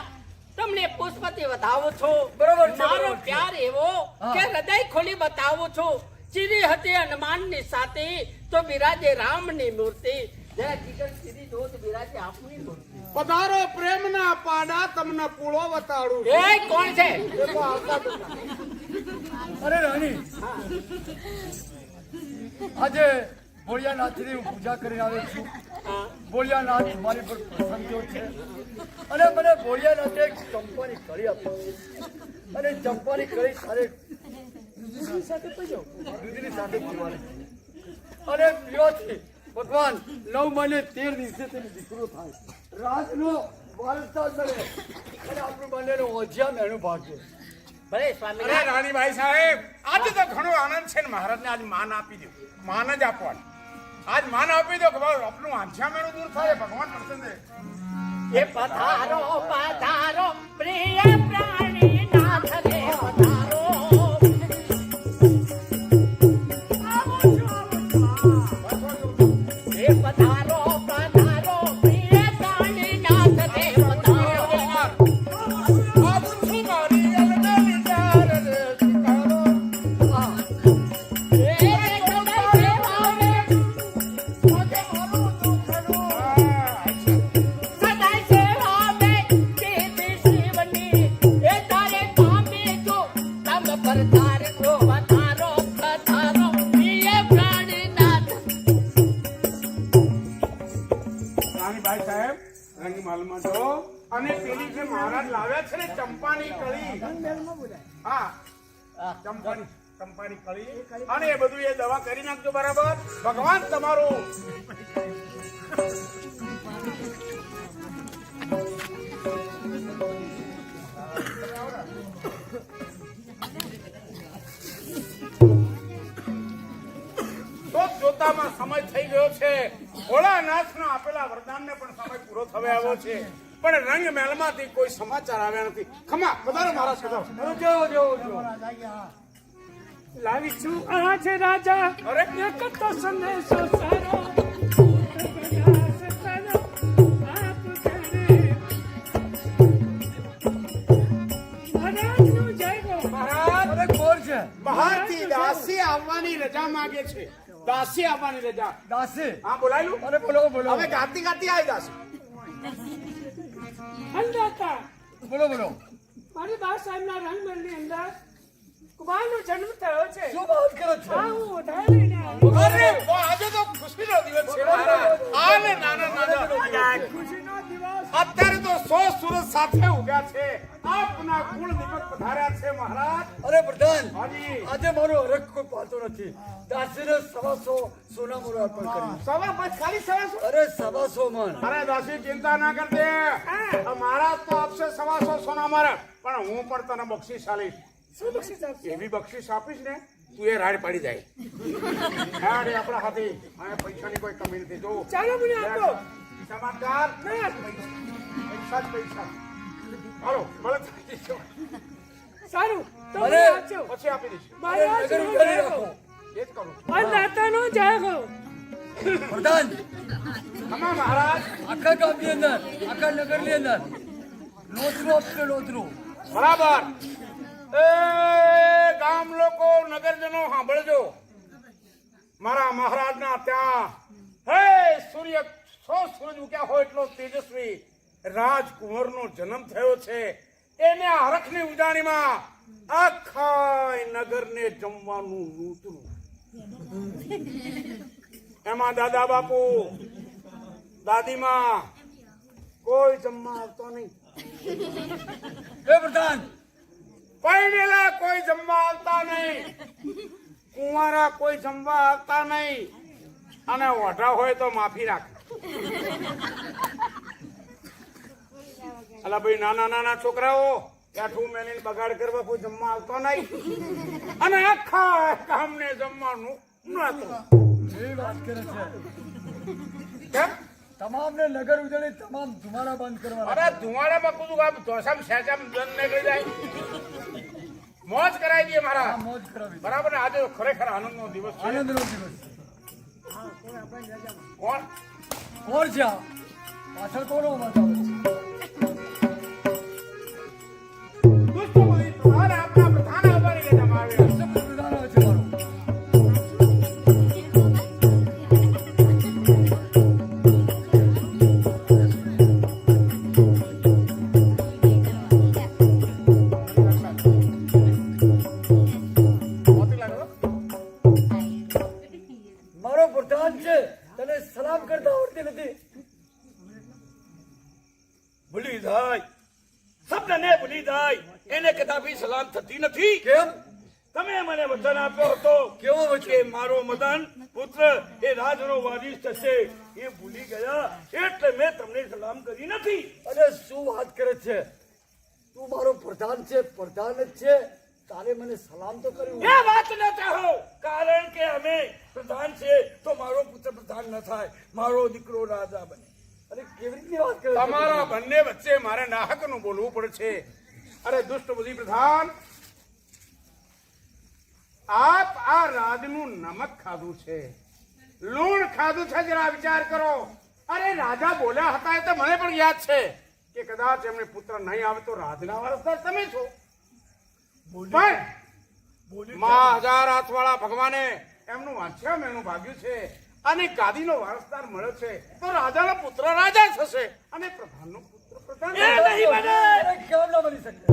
તમને પુષ્પથી વધાવું છું. બરોબર છે, મારો બરોબર છે. પ્યાર એવો હા. કે હૃદય ખોલી બતાવું છું. ચીરી હતી હનુમાનની સાથે તો બિરાજે રામની મૂર્તિ. જરા ટિકટ સીધી દો તો બિરાજે આપની મૂર્તિ. પધારો પ્રેમના પાડા તમને પૂળો વતાડું એ કોણ છે? અરે રાણી, આજે ભોળિયાનાથની હું પૂજા કરીને આવ્યો છું. ભોળિયાનાથ મારી પર પ્રસન્ન થયો છે અને મને ભોળિયાનાથે એક ચંપાની કળી આપી છે. અને ચંપાની કળી સાથે દૂધની સાથે પીવાની. અને પીવાથી ભગવાન 9 મહિને 13 દિવસે તેને દીકરો થાય. રાજનો વારસદાર બને અને આપણું બંનેનો ઓજિયા મેનું ભાગ્ય. ભલે અરે સ્વામિનારાયણ. રાણીભાઈ સાહેબ, આજે તો ઘણો આનંદ છે ને મહારાજને આજ માન આપી દો. માન જ આપવાનું. આજ માન આપી દો કે ભાઈ આપણું આંછામેણું દૂર થાય. ભગવાન પ્રસન્ન છે. એ પધારો પધારો પ્રિય પ્રાણીનાથ રે પધારો. એ પધારો પધારો પ્રિય પ્રાણીનાથ રે પધારો. આવું છું મારી અલગની ચાર રે શિકારો. એ જગત સેવાવે સદાય સેવાવે કીધી શિવની. એ તારે કામે જો તમ પર તારકો વધારો પધારો પ્રિય પ્રાણીનાથ. રાણીભાઈ સાહેબ, રંગ માલમાં જો અને પેલી જે મહારાજ લાવ્યા છે ને ચંપાની કળી, હા ચંપાની કળી અને એ બધું એ દવા કરી નાખજો બરાબર. ભગવાન તમારું તો જોતામાં સમય થઈ ગયો છે. ભોળાનાથના આપેલા વરદાનને પણ સમય પૂરો થવા આવ્યો છે. પણ રંગ મહેલમાંથી કોઈ સમાચાર આવ્યા નથી. ખમા વધારે મહારાજ કહેતો. જો લાવી છું આ છે રાજા અરે. એક તો સંદેશો સારો પ્રકાશ તારો આપ કરે. મહારાજનું જય ગો. મહારાજ અરે કોર છે બહારથી દાસી આવવાની રજા માંગે છે. દાસી આવવાની રજા. દાસી. હા બોલાયેલું. અરે બોલો બોલો હવે ગાતી ગાતી આવી દાસી. અંધાતા બોલો બોલો. મારી બા સાહેબના રંગમહેલની અંદર કુમારનો જન્મ થયો છે. શું વાત કરો છો? હા, હું વધારે લઈને આવી. અરે આજે તો ખુશીનો દિવસ છે મહારાજ. આને નાના ખુશીનો દિવસ. અત્યારે તો 100 સૂરજ સાથે ઉગ્યા છે. આપના કુળ દીપક પધાર્યા છે મહારાજ. અરે પ્રધાન, હાજી. આજે મારો હરખ કોઈ પાતો નથી. દાસીને 125 સોના મોર અર્પણ કરી. સવા બસ ખાલી સવા સો. અરે 125 મણ. અરે દાસી ચિંતા ના કરજે. મહારાજ તો આપશે 125 સોના મારા. પણ હું પણ તને બક્ષિસ આલીશ. શું બક્ષિસ આપશે? એવી બક્ષિસ આપીશ ને તું એ રાડ પડી જાય. રાડ એ આપણા હાથી. આ પૈસાની કોઈ કમી નથી. જો ચાલો મને આપો. સમાચાર ના, પૈસા જ પૈસા. હાલો મળે સારું તો અરે, મને આપજો. પછી આપી દઈશ. મહારાજનું નગર જય ઉજાડી ગો. રાખો. એ જ કરું. અંધાતાનું જય ગો. પ્રધાન, આમાં મહારાજ આખા ગામની અંદર, આખા નગરની અંદર લોથરું આપશે, લોથરું. બરાબર. એ ગામ લોકો નગરજનો સાંભળજો. મારા મહારાજના ત્યાં હે સૂર્ય 100 સૂરજ ઉગ્યા હોય એટલો તેજસ્વી રાજકુંવરનો જન્મ થયો છે. એને આ હરખની ઉજાણીમાં આખા નગરને જમવાનું લૂંટવું. એમાં દાદા બાપુ દાદીમાં કોઈ જમવા આવતો નહીં. હે પ્રધાન, પૈણેલા કોઈ જમવા આવતા નહીં. કુંવારા કોઈ જમવા આવતા નહીં. અને ઓઢા હોય તો માફી રાખ. અલા ભાઈ, નાના નાના છોકરાઓ કાઠું મેલીને બગાડ કરવા કોઈ જમવા આવતો નહીં. અને આખા ગામને જમવાનું નહોતું. એવી વાત કરે છે. કેમ? તમામને નગર ઉજાડી, તમામ ધુમાડા બંધ કરવા. અરે ધુમાડામાં કુદું આમ ધોસામ સેચામ જન નીકળી જાય. મોજ કરાવી દઈએ મારા. મોજ કરાવી. બરાબર ને? આજે ખરેખર આનંદનો દિવસ છે. આનંદનો દિવસ. કોણ? કોણ છે આ? પાછળ કોનો અવાજ આવે છે? દોસ્તો ભાઈ તમારે આપણા પ્રધાન આવવાની લેવામાં આવ્યા શું પ્રધાન આવે છે મારો? મોતી લાગો મારો પ્રધાન છે, તને સલામ કરતા આવડતી નથી. ભૂલી જાય શબ્દને ભૂલી જાય એને કદાપી સલામ થતી નથી. કેમ? તમે મને વચન આપ્યો હતો કેવો વચન? કે મારો મદન પુત્ર એ રાજનો વારીસ થશે. એ ભૂલી ગયા એટલે મેં તમને સલામ કરી નથી. અરે શું વાત કરે છે? તું મારો પ્રધાન છે, પ્રધાન જ છે, તારે મને સલામ તો કર્યું. એ વાત ન ચાહો, કારણ કે અમે પ્રધાન છે તો મારો પુત્ર પ્રધાન ન થાય, મારો દીકરો રાજા બને. અરે કેવી રીતની વાત કરે છે? તમારા બંને વચ્ચે મારે નાહકનું બોલવું પડશે. અરે દુષ્ટ બુદ્ધિ પ્રધાન, આપ આ રાજનું નમક ખાધું છે, લૂણ ખાધું છે. જરા વિચાર કરો. અરે રાજા બોલ્યા હતા એ તો મને પણ યાદ છે કે કદાચ એમને પુત્ર નહીં આવે તો રાજના વારસદાર તમે છો. પણ મા હજાર હાથવાળા ભગવાને એમનું વાંચ્યા એનું ભાગ્યું છે અને ગાદીનો વારસદાર મળ્યો છે તો રાજાનો પુત્ર રાજા થશે અને પ્રધાનનો પુત્ર પ્રધાન એ નહીં બને. અરે કેમ ન બની શકે?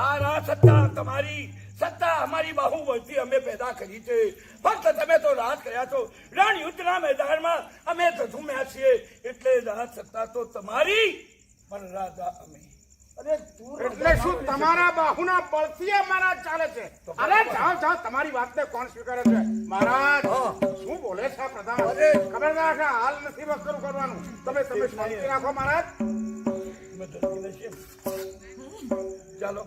આ રાજ સત્તા તમારી સત્તા અમારી બાહુબળથી અમે પેદા કરી છે. ફક્ત તમે તો રાજ કર્યા છો, રણ યુદ્ધના મેદાનમાં અમે ધધુમ્યા છીએ, એટલે રાજ સત્તા તો તમારી પણ રાજા અમે. અરે તું એટલે શું તમારા બાહુના બળથી અમારા ચાલે છે? અરે જાઓ જાઓ, તમારી વાતને કોણ સ્વીકારે છે? મહારાજ શું બોલે છે આ પ્રધાન? અરે ખબરદાર છે, હાલ નથી વસ્તુ કરવાનું. તમે શાંતિ રાખો મહારાજ. ચાલો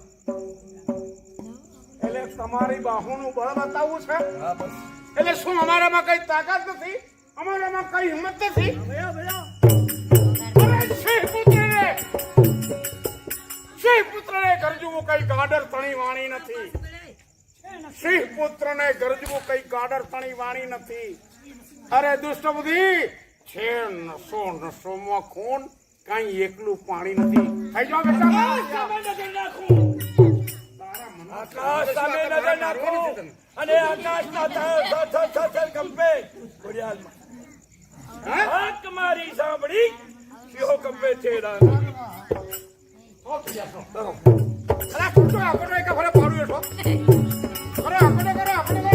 એટલે તમારી બાહુનું બળ બતાવવું છે? હા બસ. એટલે શું અમારામાં કઈ તાકાત નથી? અમારામાં કઈ હિંમત નથી? અરે સિંહ પુત્રને ગરજવું કઈ ગાડર તણી વાણી નથી. સિંહ પુત્રને ગરજવું કઈ ગાડર તણી વાણી નથી. અરે દુષ્ટ બુદ્ધિ છે, નસોમાં ખૂન, કઈ એકલું પાણી નથી. થઈ જાઓ બેટા. આકાશ સામે નજર નાખો અને આકાશના થર કંપે ઘડિયાળમાં હાક મારી સાંભળી સિંહો કંપે છે. અરે છોડો, આપણે એક ફરે પાડું એઠો. અરે આપણે કરો, આપણે કરો.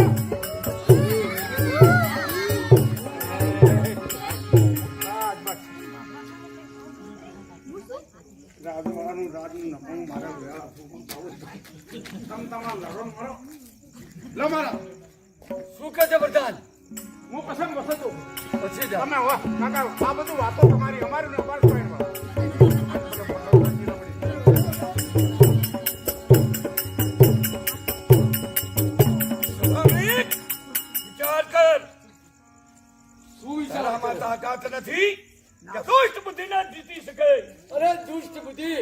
રાજવાનું નમું મારા ગયા. તમ તમારા લડો મારો. લો મારો. શું કહે છે પ્રધાન? હું પસંદ વસતો. પછી જા. તમે વાહ કાકા, આ બધું વાતો તમારી અમારી ને અમારી સાઈડમાં. વિચાર કર, શું વિચાર તારામાં કરે? તાકાત નથી કે દુષ્ટ બુદ્ધિને જીતી શકે. અરે દુષ્ટ બુદ્ધિ,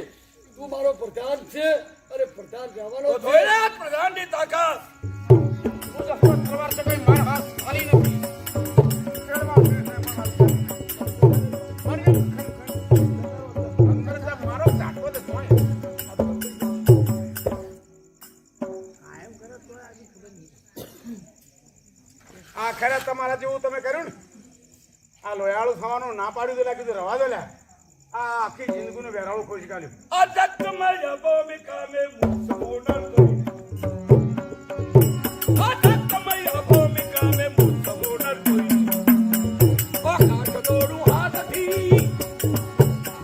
તું મારો પ્રધાન છે, અરે પ્રધાન રહેવાનો તો છે. ધોળા પ્રધાનની તાકાત. તલવાર તો કોઈ માર હાથ ખાલી નથી. કેળવા છે મારા. અંદર જે મારો ઝાટકો તો જોય. આ ખરે તમારા જેવું તમે કર્યું ને, આ લોયાળું થવાનું ના પાડ્યું તો લાગ્યું રવા દો લ્યા. આ આખી જિંદગીનું વેરાળું ખોઈ કાઢ્યું. અધત્તમય ભૂમિકા મે મુસોડર કોઈ. અધત્તમય ભૂમિકા મે મુસોડર કોઈ. કાઠ દોડું હાથથી,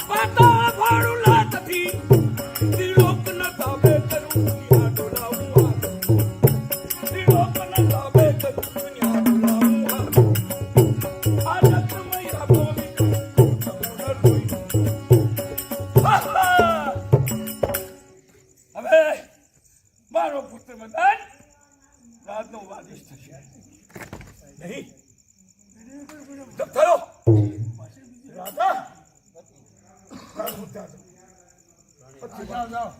પાતા ભાડું લાતથી, ત્રિલોક ન તાબે કરું દુનિયા ડોલાવું હાથ. ત્રિલોક ન તાબે કરું દુનિયા ડોલાવું હાથ. અધત્તમય ભૂમિકા મુસોડર કોઈ. હવે મારો પુત્ર મદન રાજનો વારીસ થશે નહીં. જપ થયો રાજા. જાઓ, જાઓ.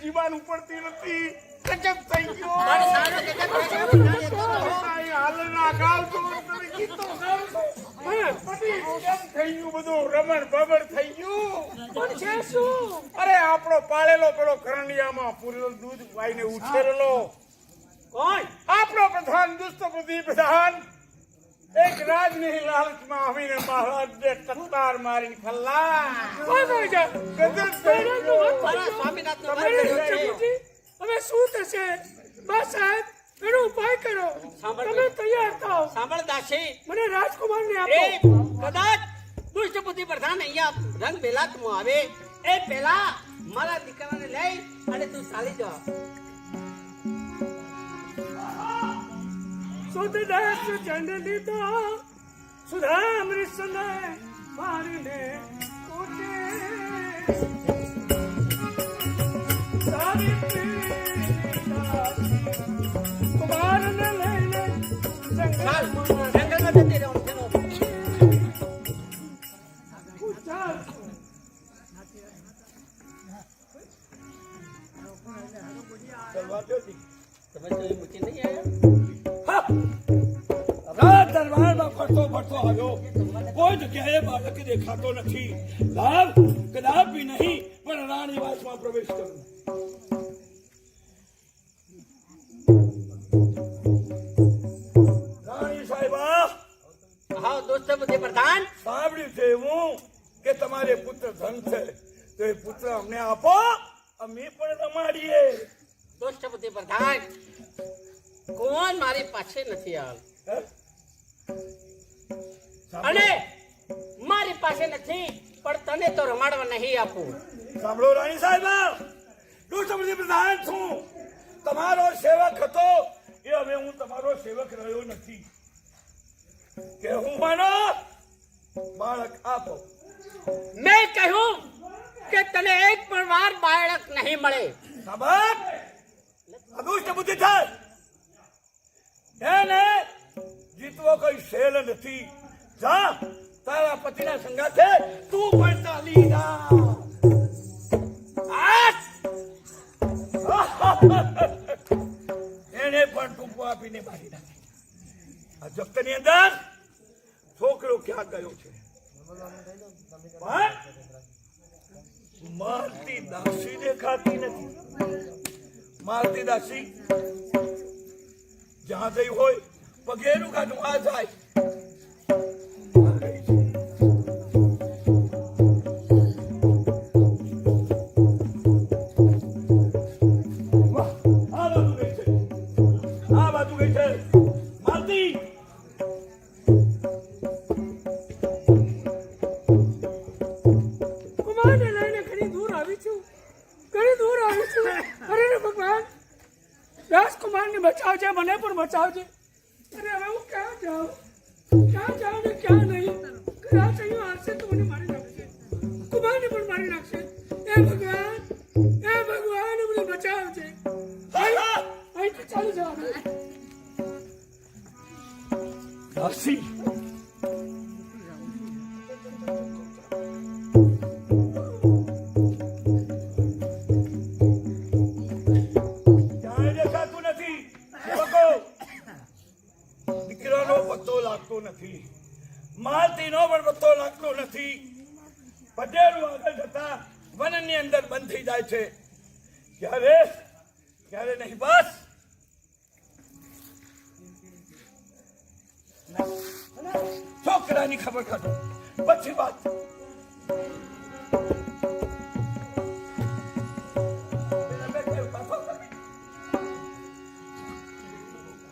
જીવાન ઉપડતી નથી. ગજબ થઈ ગયો. પણ સારું કે કેમ પ્રજાપતિ એ તો કહો. આ હાલના ગાલ તો તમે ગીતો ગાવ છો. હા, પછી કેમ થઈ ગયું બધું? રમણ ભમણ થઈ ગયું. પણ છે શું? અરે આપણો પાળેલો પેલો કરંડિયામાં પૂરેલું દૂધ વાઈને ઉછેરેલો કોણ? આપણો પ્રધાન દુષ્ટબુદ્ધિ પ્રધાન એક રાજની લાલચમાં આવીને મહારાજને ટટ્ટાર મારીને ખલ્લાસ. કોણ કહે છે? ગજબ થઈ ગયો. મારા સ્વામીનાથનો અરે, વધ કર્યો છે. પ્રભુજી, હવે શું થશે? બસ સાહેબ, એનો ઉપાય કરો. સાંભળ. તમે તૈયાર થાઓ. સાંભળ દાસી, મને રાજકુમારને એ આપો. કદાચ દુષ્ટ બુદ્ધિ પ્રધાન અહીંયા રંગ બેલાતમાં આવે એ પહેલા મારા દીકરાને લઈ અને તું ચાલી જા. સુધદાસ ચંડ લીધો સુધામૃત સને મારીને કોટે સાવિત્રી કુમારને લઈને ચાલ, જંગલમાં જંગલમાં જતી રહો, તેનો ચાલ. તમે તો એ મૂકી નહીં આવ્યા? રાત દરબારમાં ફરતો ફરતો આવ્યો. કોઈ જગ્યાએ બાળક દેખાતો નથી. લાવ કદાપી નહીં, પણ રાણીવાસમાં પ્રવેશ કરું. રાણી સાહેબા, હા દુષ્ટ બુદ્ધિ પ્રધાન, સાંભળ્યું છે હું કે તમારે પુત્ર ધન છે, તો એ પુત્ર અમને આપો, અમે પણ રમાડીએ. દુષ્ટ બુદ્ધિ પ્રધાન, કોણ મારી પાસે નથી હાલ હે? અને મારી પાસે નથી, પણ તને તો રમાડવા નહીં આપું. સાંભળો રાણી સાહેબા, દુષ્ટ પ્રધાન છું, તમારો સેવક હતો, એ હવે હું તમારો સેવક રહ્યો નથી. કે હું માનો બાળક આપો. મેં કહ્યું કે તને એક પણ વાર બાળક નહીં મળે. સાબાદ, આ દુષ્ટ બુદ્ધિ થાય. એને જીતવો કોઈ શેલ નથી. જા તારા પતિના સંગાથે તું પણ ચાલી જા. એને પણ ટૂંકો આપીને મારી નાખી. આ જપ્તની અંદર છોકરો ક્યાં ગયો છે? પણ મારતી દાસી દેખાતી નથી. મારતી દાસી જ્યાં ગઈ હોય પગેરું કાઢું આ જાય. આ ગઈ છે. વાહ, આ બાજુ ગઈ છે. આ બાજુ ગઈ છે. માલતી, કુમારને લઈને ઘણી દૂર આવી છું. ઘણી દૂર આવી છું. અરે રે ભગવાન, રાજકુમારને બચાવજે, મને પણ બચાવજે. અરે હવે હું ક્યાં જાઉં? ક્યાં જાઉં ને ક્યાં નહીં? કદાચ અહીંયા આવશે તો મને મારી નાખશે. કુમારને પણ મારી નાખશે. એ ભગવાન, મને બચાવજે. અહીંથી ચાલી જવાનું. દાસી ક્યાંય દેખાતું નથી. સેવકો, દીકરાનો પત્તો લાગતો નથી. માલતીનો પણ પત્તો લાગતો નથી. પટેલું આગળ જતા વનની અંદર બંધ થઈ જાય છે. ક્યારે નહીં, બસ છોકરાની ખબર કાઢો, પછી વાત.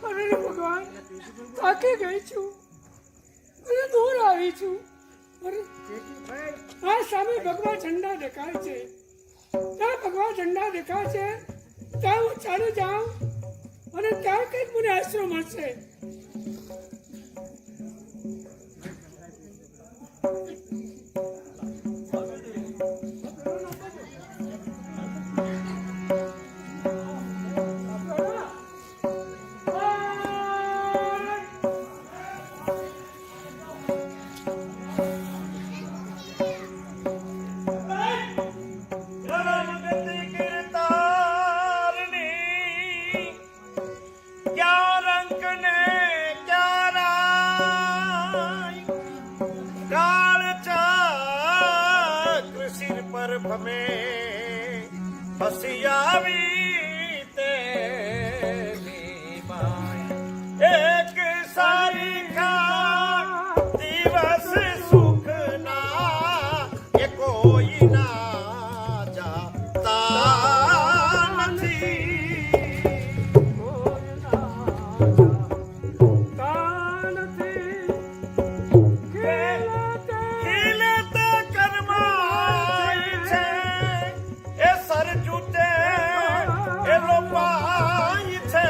અરે રે ભગવાન, થાકી ગઈ છું અને દૂર આવી છું. અરે, આ સામે ભગવા ઝંડા દેખાય છે. ત્યાં ભગવા ઝંડા દેખાય છે. ત્યાં હું ચાલી જાઉં અને ત્યાં કંઈક મને આશરો મળશે. રમગતિ કીર્તા में हसी આવી તેરી માય એક સારી ખા દિવસ સુખના એ કોઈ ના જાતા નથી ખીલત કરમાય છે એ સર જૂતે એ લોપાય છે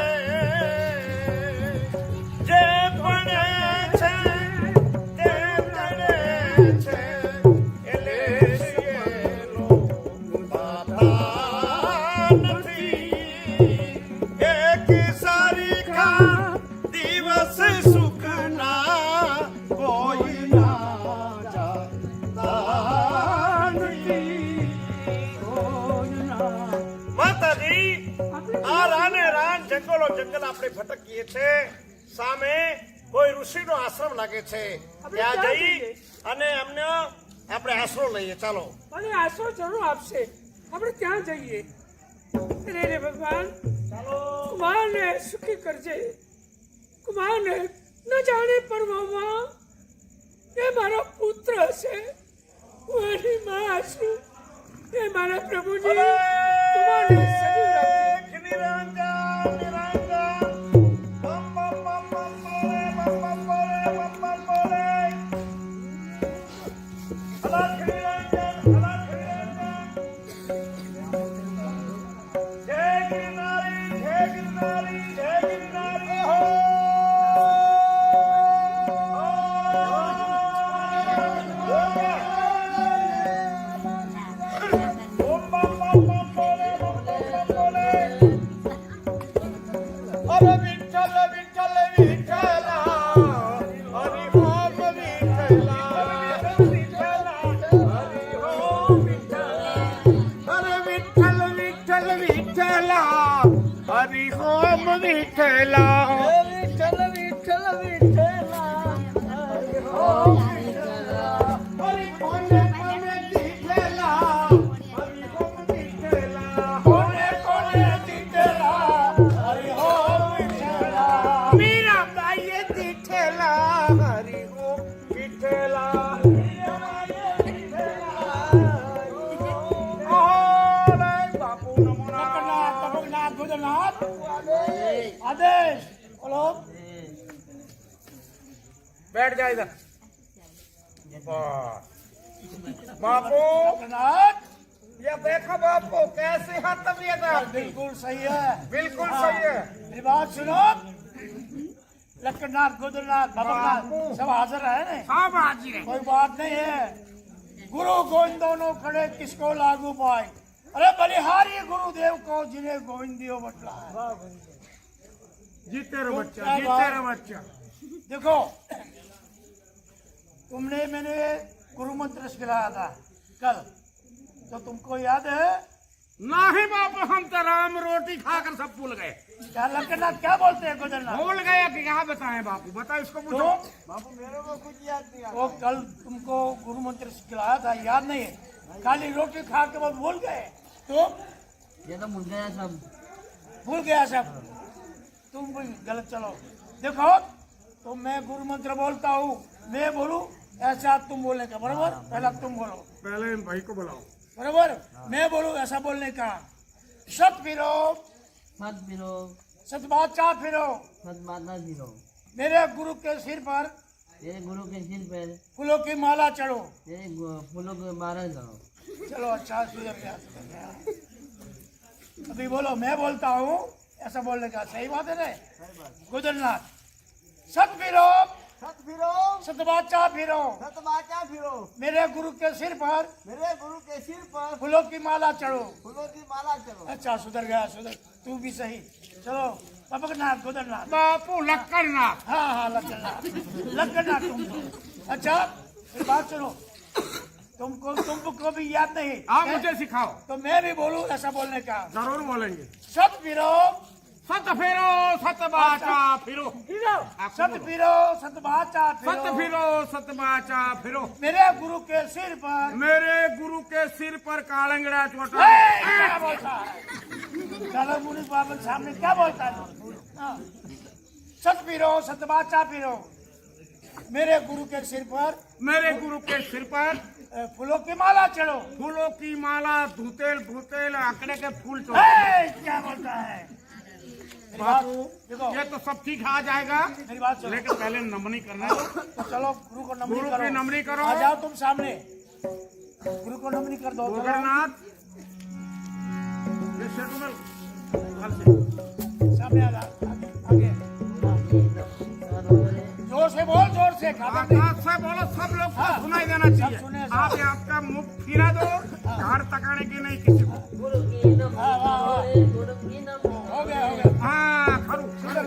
જે ભણે છે તે તણે છે એ લેશિયેલો બાતા નથી એક સારી ખા દિવસ સુખના કોઈ ના જાતા નથી માતાજી આ રાને રાન જંગલો જંગલ આપણે ભટકીએ છે સામે કોઈ ઋષિનો આશ્રમ લાગે છે ત્યાં જઈ અને અમને આપણે આશરો લઈએ ચાલો અને આશરો જરૂર આપશે આપણે ત્યાં જઈએ રે ભગવાન કુમારને સુખી કરજે કુમારને ન જાણે પર્વમાં એ મારો પુત્ર છે હું એની માં છું એ મારા પ્રભુજી કુમારને સજીવ રાખજે નિરંજન નિરંજન બમ બમ બમ બમ બોલે બમ બમ બોલે બમ બમ બોલે અલખ નિરંજન અલખ નિરંજન જય ગિરનારી જય ગિરનારી જય ગિરનારી હો ઓમ બમ બમ બમ બોલે બમ બમ બમ બોલે અરે વિઠ્ઠલ વિઠ્ઠલ વિઠ્ઠલા હરિ ઓમ વિઠ્ઠલા વિઠ્ઠલા હરિ ઓમ વિઠ્ઠલા અરે વિઠ્ઠલ વિઠ્ઠલ વિઠ્ઠલા હરિ ઓમ વિઠ્ઠલા વિઠ્ઠલ વિઠ્ઠલ વિઠ્ઠલા હરિ ઓમ વિઠ્ઠલા હરિ કોને કોને દીઠેલા હરિ ઓમ વિઠ્ઠલા કોને કોને દીઠેલા હરિ ઓમ વિઠ્ઠલા મીરાબાઈએ દીઠેલા હરિ ઓમ વિઠ્ઠલા મીરાબાઈએ દીઠેલા ઓરે બાપુ નમો જગન્નાથ ભોજનાથ આદેશ બોલો बैठ जाए इधर बापू જગન્નાથ ये देखो बापू कैसी है तबीयत आपकी बिल्कुल सही है बिल्कुल सही है मेरी बात सुनो लक्कड़नाथ गोदरनाथ बाबा सब हाजिर है ना सब हाजिर है कोई बात नहीं है गुरु गोविंद दोनों खड़े किसको लागू पाए अरे बलिहारी गुरुदेव को जिन्हें गोविंदियो बतला है जीते रहो बच्चा क्या जीते बात? रहो बच्चा देखो तुमने मैंने गुरु मंत्र सिखाया था कल तो तुमको याद है नहीं बापू हम तो राम रोटी खाकर सब भूल गए क्या लक्कड़नाथ क्या बोलते हैं गोदरनाथ भूल गए कि क्या बताएं बापू बताओ इसको पूछो तो वो कल तुमको गुरु मंत्र सिखाया था याद नहीं है खाली रोटी खा के बाद भूल गए तो ये तो भूल गया सब भूल गया सब तुम भी गलत चलो देखो तो मैं गुरु मंत्र बोलता हूँ मैं बोलूँ ऐसा तुम बोलने का बराबर पहला तुम बोलो पहले इन भाई को बुलाओ बराबर मैं बोलूँ ऐसा बोलने का सत फिरो मत फिरो सत बादशाह फिरो मत माता फिरो मेरे गुरु के सिर पर तेरे गुरु के सिर पर फूलों की माला चढ़ो तेरे फूलों को मारा करो चलो अच्छा सुधर गया अभी बोलो मैं बोलता हूँ ऐसा बोलने का सही बात है ना गुजरनाथ सत फिरो सत फिरो सत बादशाह फिरो सत बाचा फिरो मेरे गुरु के सिर पर मेरे गुरु के सिर पर फूलों की माला चढ़ो फूलों की माला चलो अच्छा सुधर गया सुधर तू भी सही चलो पपकनाथ गुजरनाथ बापू लक्कड़नाथ हाँ हाँ लक्कड़नाथ तुम अच्छा फिर बात सुनो तुमको भी याद नहीं आप मुझे सिखाओ तो मैं भी बोलूं ऐसा बोलने का जरूर बोलेंगे सत फिरो सत फेरो सत बाचा फिरो सत फिरो सत बाचा सत फिरो सत बाचा फिरो मेरे गुरु के सिर पर मेरे गुरु के सिर पर कालंगड़ा चोटा क्या बोलता है चलो मुनि बाबा सामने क्या बोलता है हाँ। सत फिरो सत बाचा फिरो मेरे गुरु के सिर पर मेरे गुरु के सिर पर फूलों की माला चढ़ो फूलों की माला धुतेल भूतेल आंकड़े के फूल चढ़ो क्या बोलता है मेरी बात बापू देखो ये तो सब ठीक आ जाएगा मेरी बात सुनो लेकिन पहले नमनी करना है तो चलो गुरु को नमनी गुरु करो की नमनी करो। आ जाओ तुम सामने गुरु को नमनी कर दो चलो। गोकर्णनाथ ये शेटुमल हाल से सामने आ जाओ आगे जोर से बोल जोर से खाता नहीं। आकाश से बोलो सब लोग को हाँ। सुनाई देना चाहिए सुने, सब। आप आपका मुख फिरा दो झाड़ तकाने की नहीं किसी को गुरु की नमो हाँ, हाँ, हाँ। रे गुरु की नमो हो गया हाँ खरू सुधर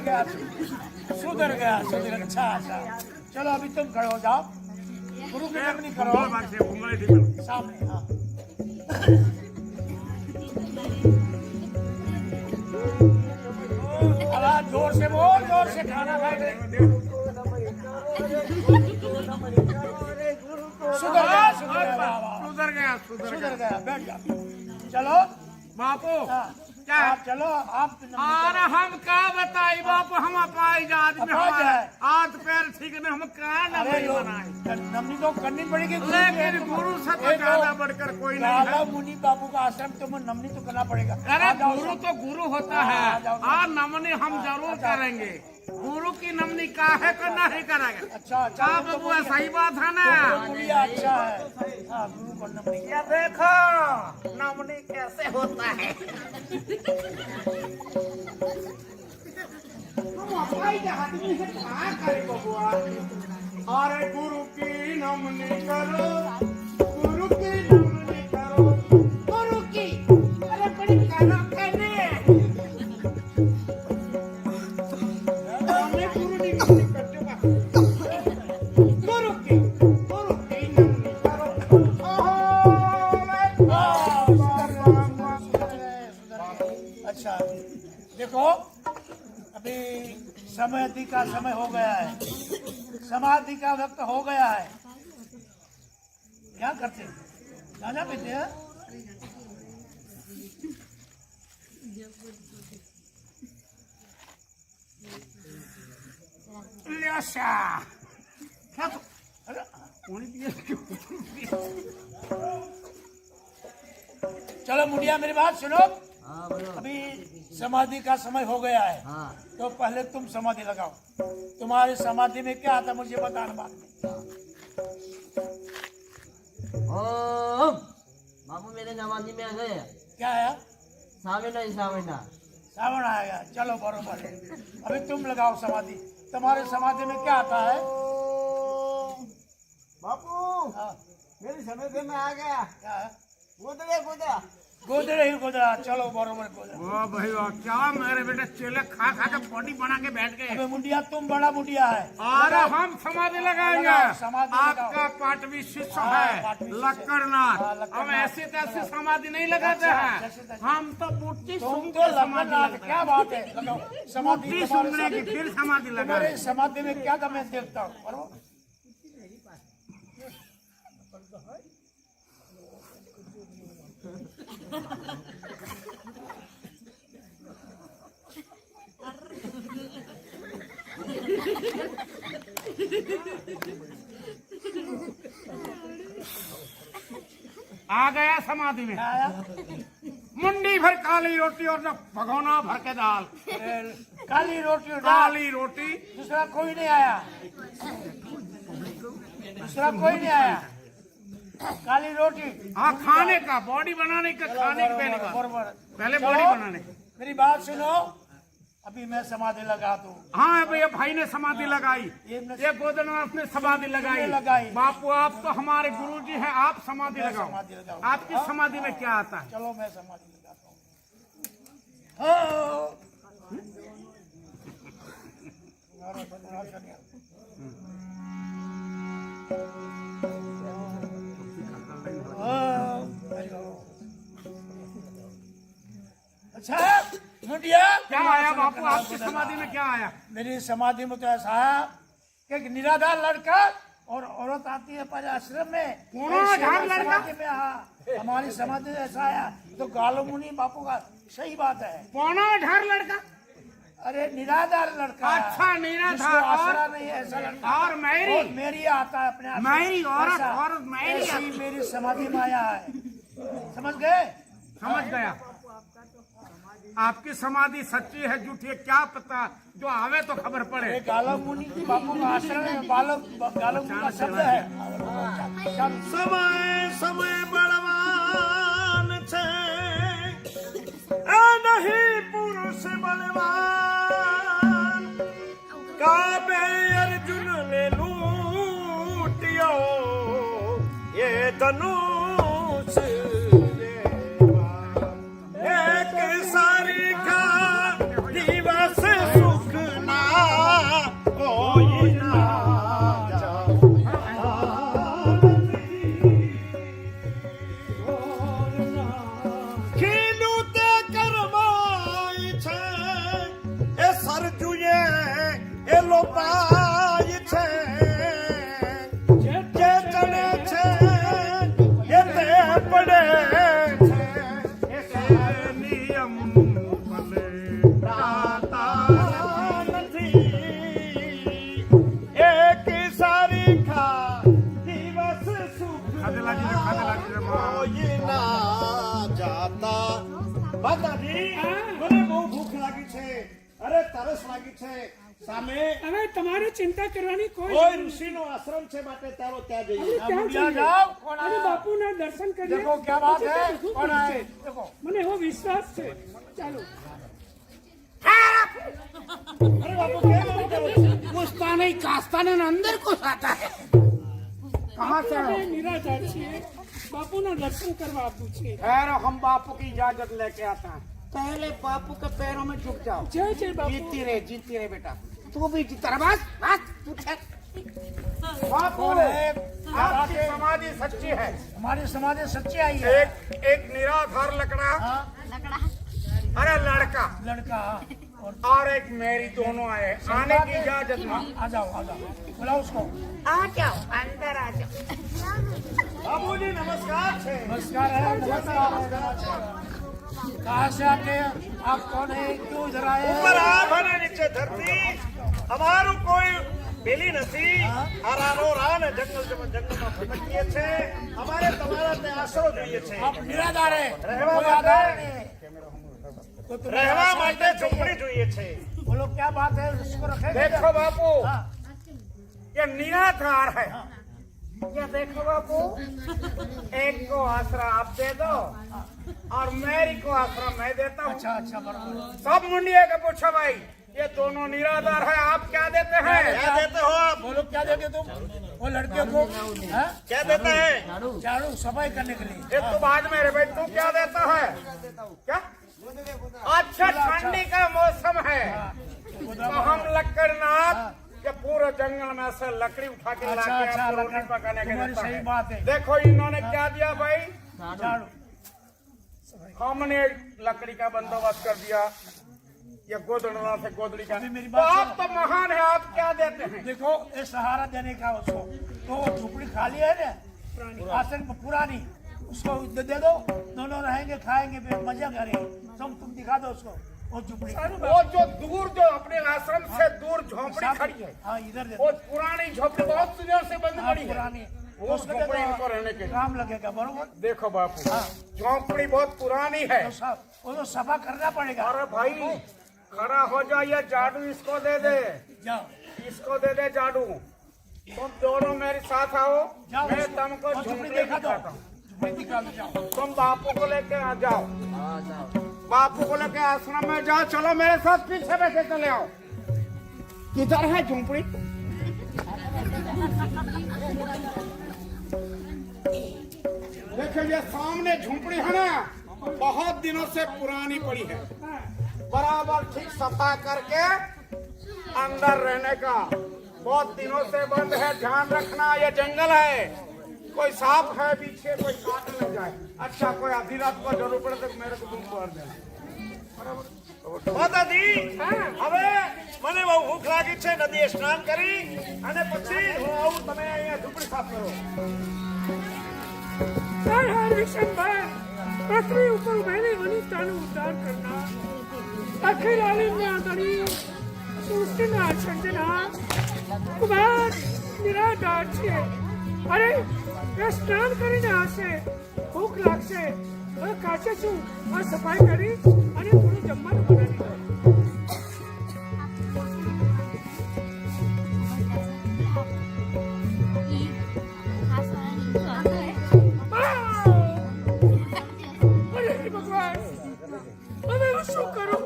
गया अच्छा अच्छा चलो अभी तुम खड़े हो जाओ गुरु की नमनी करो बोल बात से घूमने दी सामने हाँ आवाज जोर से बोल जोर से खाना खाए सुधर गया सुधर गया सुधर गया बैठ जा चलो बापू हाँ, क्या आप चलो आप और हम का बताई बापू हम अपाई जात में अपाहिज हमारे है। हाथ पैर ठीक नहीं हम कहाँ अरे नमनी लो, बनाए नमनी तो करनी पड़ेगी गुरु लेकिन के। गुरु से तो ये ज्यादा बढ़कर कोई नहीं है दादा मुनि बाबू का आश्रम तो नमनी तो करना पड़ेगा अरे आ जाओ गुरु सब। तो गुरु होता हाँ, आ है जाओ। और नमनी हम जरूर करेंगे गुरु की नमनी काहे को नहीं करेंगे अच्छा अच्छा का तो बाबू सही बात है ना गुड़िया अच्छा है हाँ गुरु को नमनी ये देखो नमनी कैसे होता है अरे गुरु की नमनी करो गुरु की नमनी करो गुरु की अरे बड़ी करो कहने हमने गुरु की नमनी कर चुका गुरु की नमनी करो अच्छा देखो अभी समाधि का समय हो गया है समाधि का वक्त हो गया है क्या करते गाना पीते हैं ल्याशा क्या तो अरे, पानी पिए चलो मुड़िया मेरी बात सुनो हाँ बोलो अभी समाधि का समय हो गया है हाँ तो पहले तुम समाधि लगाओ तुम्हारी समाधि में क्या आता मुझे बताना बाद में ओम बाबू मेरे नमाजी में आ गए क्या है सावेना ही सावेना सावन आएगा चलो बरोबर है अभी तुम लगाओ समाधि तुम्हारे समाधि में क्या आता है बापू हाँ, मेरी समझ में आ गया क्या है गोदड़े गोदा गोदड़े ही गोदड़ा चलो बरोबर गोदड़ा ओ भाई वाह, क्या मेरे बेटे चेले खा खा के बॉडी बना के बैठ गए अबे मुंडिया तुम बड़ा मुंडिया है और हम समाधि लगाएंगे लगाओ, समाधि लगाओ। आपका पाटवी शिष्य हाँ, है पाटवी शिष्य। लक्कड़नाथ हाँ, लक्कड़नाथ। हम ऐसे तैसे समाधि नहीं लगाते अच्छा, जैसे हैं तैसे। हम तो बुट्टी तुम सुन तो के समाधि लखननाथ लगाते क्या हैं बात है लगाओ समाधि बुट्टी तुम्हारे सुनने की सामने- फिर समाधि तुम्हारे लगाए समाधि में क्या था मैं देखता हूँ बरोबर आ गया समाधि में क्या आया मुंडी भर काली रोटी और न भगोना भर के दाल काली रोटी और दाल काली रोटी दूसरा कोई नहीं आया दूसरा कोई नहीं आया काली रोटी हाँ खाने का बॉडी बनाने का खाने की पहली बात बरोबर पहले चलो, बॉडी बनाने मेरी बात सुनो अभी मैं समाधि लगा दूं हाँ भैया भाई ने समाधि लगाई ये मैं- ये गोदनाथ ने समाधि लगाई लगाई। बापू आप तो हमारे गुरु जी हैं आप समाधि मैं लगाओ समाधि लगाऊं। आपकी समाधि में क्या आता है चलो मैं समाधि लगाता हूँ हाँ। अच्छा मुंडिया क्या आया बापू, आपकी समाधि में क्या आया? मेरी समाधि में तो ऐसा आया कि एक निराधार लड़का और औरत आती है पर आश्रम में। निराधार लड़का? समाधि में, हाँ, हमारी समाधि में ऐसा आया तो गालो मुनि बापू का सही बात है। पौनाधार लड़का? अरे निराधार लड़का। अच्छा, निराधार। जिसको आसरा नहीं है ऐसा लड़का। और मैरी? और मेरी आता है अपने आप से। मैरी औरत, ऐसा। औरत मैरी ऐसी मेरी समाधि में आया है, समझ गए? समझ गया। आपकी समाधि सच्ची है झूठी है क्या पता, जो आवे तो खबर पड़े। गालो मुनि की बापू का आश्रम है, गालो मुनि का शब्द है। समय समय बलवान छे आ नहीं पुरुष बलवान काबे अर्जुन ने लूटियो ये धनुष एक सारी का दिवस सुख ना कोई ना ખીનું તે કરમાય છે એ સરજુએ એ લોપાય છે જે ચડે છે એ તે પડે છે એ નિયમ ભલે રાતા નથી એક સારી ખા દિવસ સુખ ખાધે લાગી રે માં. કોઈ ના જાતા માતાજી મને બહુ ભૂખ લાગી છે, અરે તરસ લાગી છે. સામે હવે તમારે ચિંતા કરવાની કોઈ કોઈ ઋષિનો આશ્રમ છે માટે તારો ત્યાં જઈએ. ત્યાં मुंडिया જઈએ. जाओ, कौन અને आया? બાપુના દર્શન કરીએ. देखो क्या बात પછી है, તો શું कौन કરવું आए? છે? देखो મને એવો વિશ્વાસ છે. ચાલો. અરે બાપુ કેમ આવું કરો છો? घुसता नहीं, कास्ता नहीं, अंदर घुस आता है। कहाँ से આપણે हो? નિરાધાર છીએ, બાપુના દર્શન કરવા આપ્યું છે. ठहरो, हम बापू की इजाजत लेके आता हैं. पहले बापू के पैरों में झुक जाओ। જય જય બાપુ. जीती रहे बेटा। तू भी जीता रह, बस बस तू ठहर। बापू, कौन है? आपकी समाधि सच्ची है। हमारी समाधि सच्ची आई है। एक निराधार लकड़ा, हाँ, अरे लड़का लड़का और एक मेरी दोनों आए, आने की इजाजत मांग. आ जाओ बुलाओ उसको। आ जाओ अंदर आ जाओ બાપુજી નમસ્કાર છે. नमस्कार है, नमस्कार है। कहाँ से आते हैं आप? कौन है? क्यों इधर आए हैं? ઉપર આભ અને નીચે ધરતી અમારું કોઈ પેલી નથી. આ રાનો રાન જંગલમાં ભટકીએ છે. અમારે તમારા ત્યાં આશરો જોઈએ છે. आप निराधार है, रहवा कोई माटे- आधार नहीं है। तो तुम्हें રહેવા आश्रम માટે चाहिए। ઝૂંપડી જોઈએ છે. बोलो क्या बात है, उसको रखेंगे? देखो बापू, हाँ, ये निराधार है. ये देखो बापू, एक को आसरा आप दे दो और मेरी को आसरा मैं देता हूँ. अच्छा बराबर। सब मुंडिया का पूछो भाई, ये दोनों निराधार है, आप क्या देते हैं? क्या देते हो आप? बोलो क्या देते तुम वो लड़के को? हाँ? क्या देता है? झाड़ू सफाई करने के लिए। ये तो बाद में रे भाई, तू क्या देता है? क्या? अच्छा, ठंडी का मौसम है तो हम लकड़नाथ ये पूरे जंगल में से लकड़ी उठा के अच्छा लाके अच्छा, आपको रोटी पकाने के तुम्हारी देता सही है. बात है। देखो इन्होंने क्या दिया भाई, झाड़ू हमने लकड़ी का बंदोबस्त कर दिया, ये गोदड़ना से गोदड़ी का. अभी मेरी तो बात आप तो महान है, आप क्या देते हैं? देखो ये सहारा देने का उसको, तो वो झोपड़ी खाली है ना, आसन पुरानी, उसको दे दो, दोनों रहेंगे खाएंगे फिर मजा करेंगे। तुम दिखा दो उसको वो झोपड़ी। वो जो दूर, जो अपने आश्रम से दूर झोपड़ी खड़ी है, हाँ इधर दे वो दो। पुरानी झोपड़ी बहुत दिनों से बंद हाँ, पड़ी है. पुरानी वो उसको दे झोपड़ी दो, इनको रहने के लिए. काम लगेगा बरोबर। देखो बापू, हाँ। झोपड़ी बहुत पुरानी है. वो तो सफा करना पड़ेगा। अरे भाई खड़ा हो जाओ, ये झाड़ू इसको दे दे, जाओ इसको दे दे झाड़ू. तुम दोनों मेरे साथ आओ, जाओ मैं तुमको और झोपड़ी झोपड़ी दिखा दो, दिखाता हूँ. झोपड़ी दिखा दो जाओ। तुम बापू को लेके आ जाओ, बापू को लेके आश्रम में जाओ. चलो मेरे साथ पीछे बैठे चले आओ. किधर है झोपड़ी? देखो ये सामने झोपड़ी है ना, बहुत दिनों से पुरानी पड़ी है. बराबर ठीक सफा करके अंदर रहने का. बहुत दिनों से बंद है, ध्यान रखना. ये जंगल है, कोई सांप है पीछे, कोई काट न जाए. अच्छा, कोई आधी रात को जरूर पड़े तो मेरे को तुम कर देना. માતાજી હા. હવે મને બહુ ભૂખ લાગી છે, નદીએ સ્નાન કરી અને પછી હું આવું, તમે અહીંયા ઝૂંપડી સાફ કરો. हर विषमभार पृथ्वी ऊपर मैंने वनिष्ठा नु उद्धार करना अखिल आलिम में आदरणीय सृष्टि में आचंदना कुमार निराधार છે. અરે એ સ્નાન કરીને આવશે, ભૂખ લાગશે, હવે કાચે છું આ સફાઈ કરી અને થોડું જમવાનું બનાવી દો. અરે ભગવાન, હવે હું શું કરું?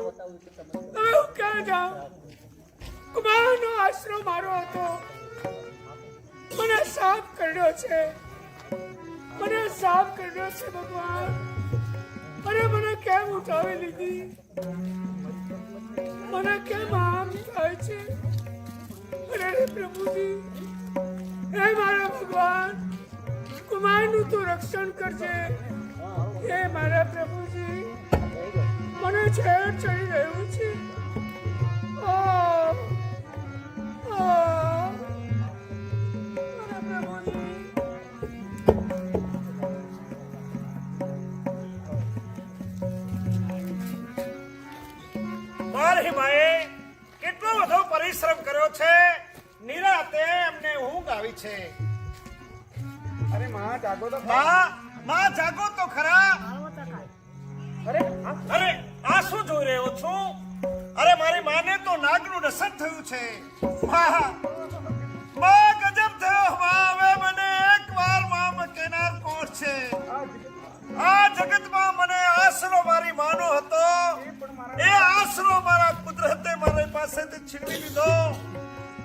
હવે હું ક્યાં જાઉં? કુમારનો આશરો મારો હતો, મને સાફ કર્યો છે, મને સાફ કર્યો છે ભગવાન. અરે મને કેમ ઉઠાવી લીધી? મને કેમ આમ થાય છે? અરે પ્રભુજી, હે મારા ભગવાન, કુમારનું તું રક્ષણ કરજે. હે મારા પ્રભુજી, મને ઝેર ચડી રહ્યું છે. મારા પ્રભુજી, મારી માએ કેટલો બધો પરિશ્રમ કર્યો છે, નિરાતે એમને ઊંઘ આવી છે. અરે માં જાગો તો માં જાગો તો ખરા. અરે અરે આ શું જોઈ રહ્યો છું? અરે મારી માને તો નાગનું દર્શન થયું છે. માં ગજબ થયો. હવે મને એકવાર માં કેનાર કોણ છે? આ જગતમાં મને આશરો મારી માનો હતો, એ આશરો મારા કુદરતે મારી પાસેથી છીનવી લીધો.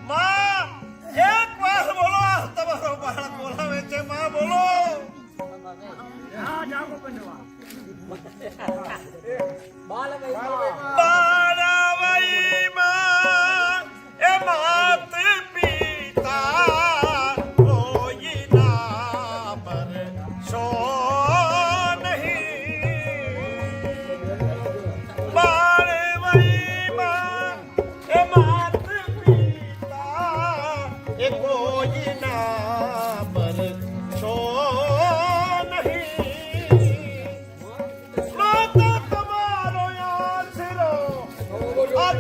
માં એકવાર બોલો, આ તમારો બાળક બોલાવે છે. માં બોલો. બાળાવઈમાં એ માત પિતા કોઈના પર સો નહીં. બાળાવઈમાં એ માત પિતા એ કોઈના પર સો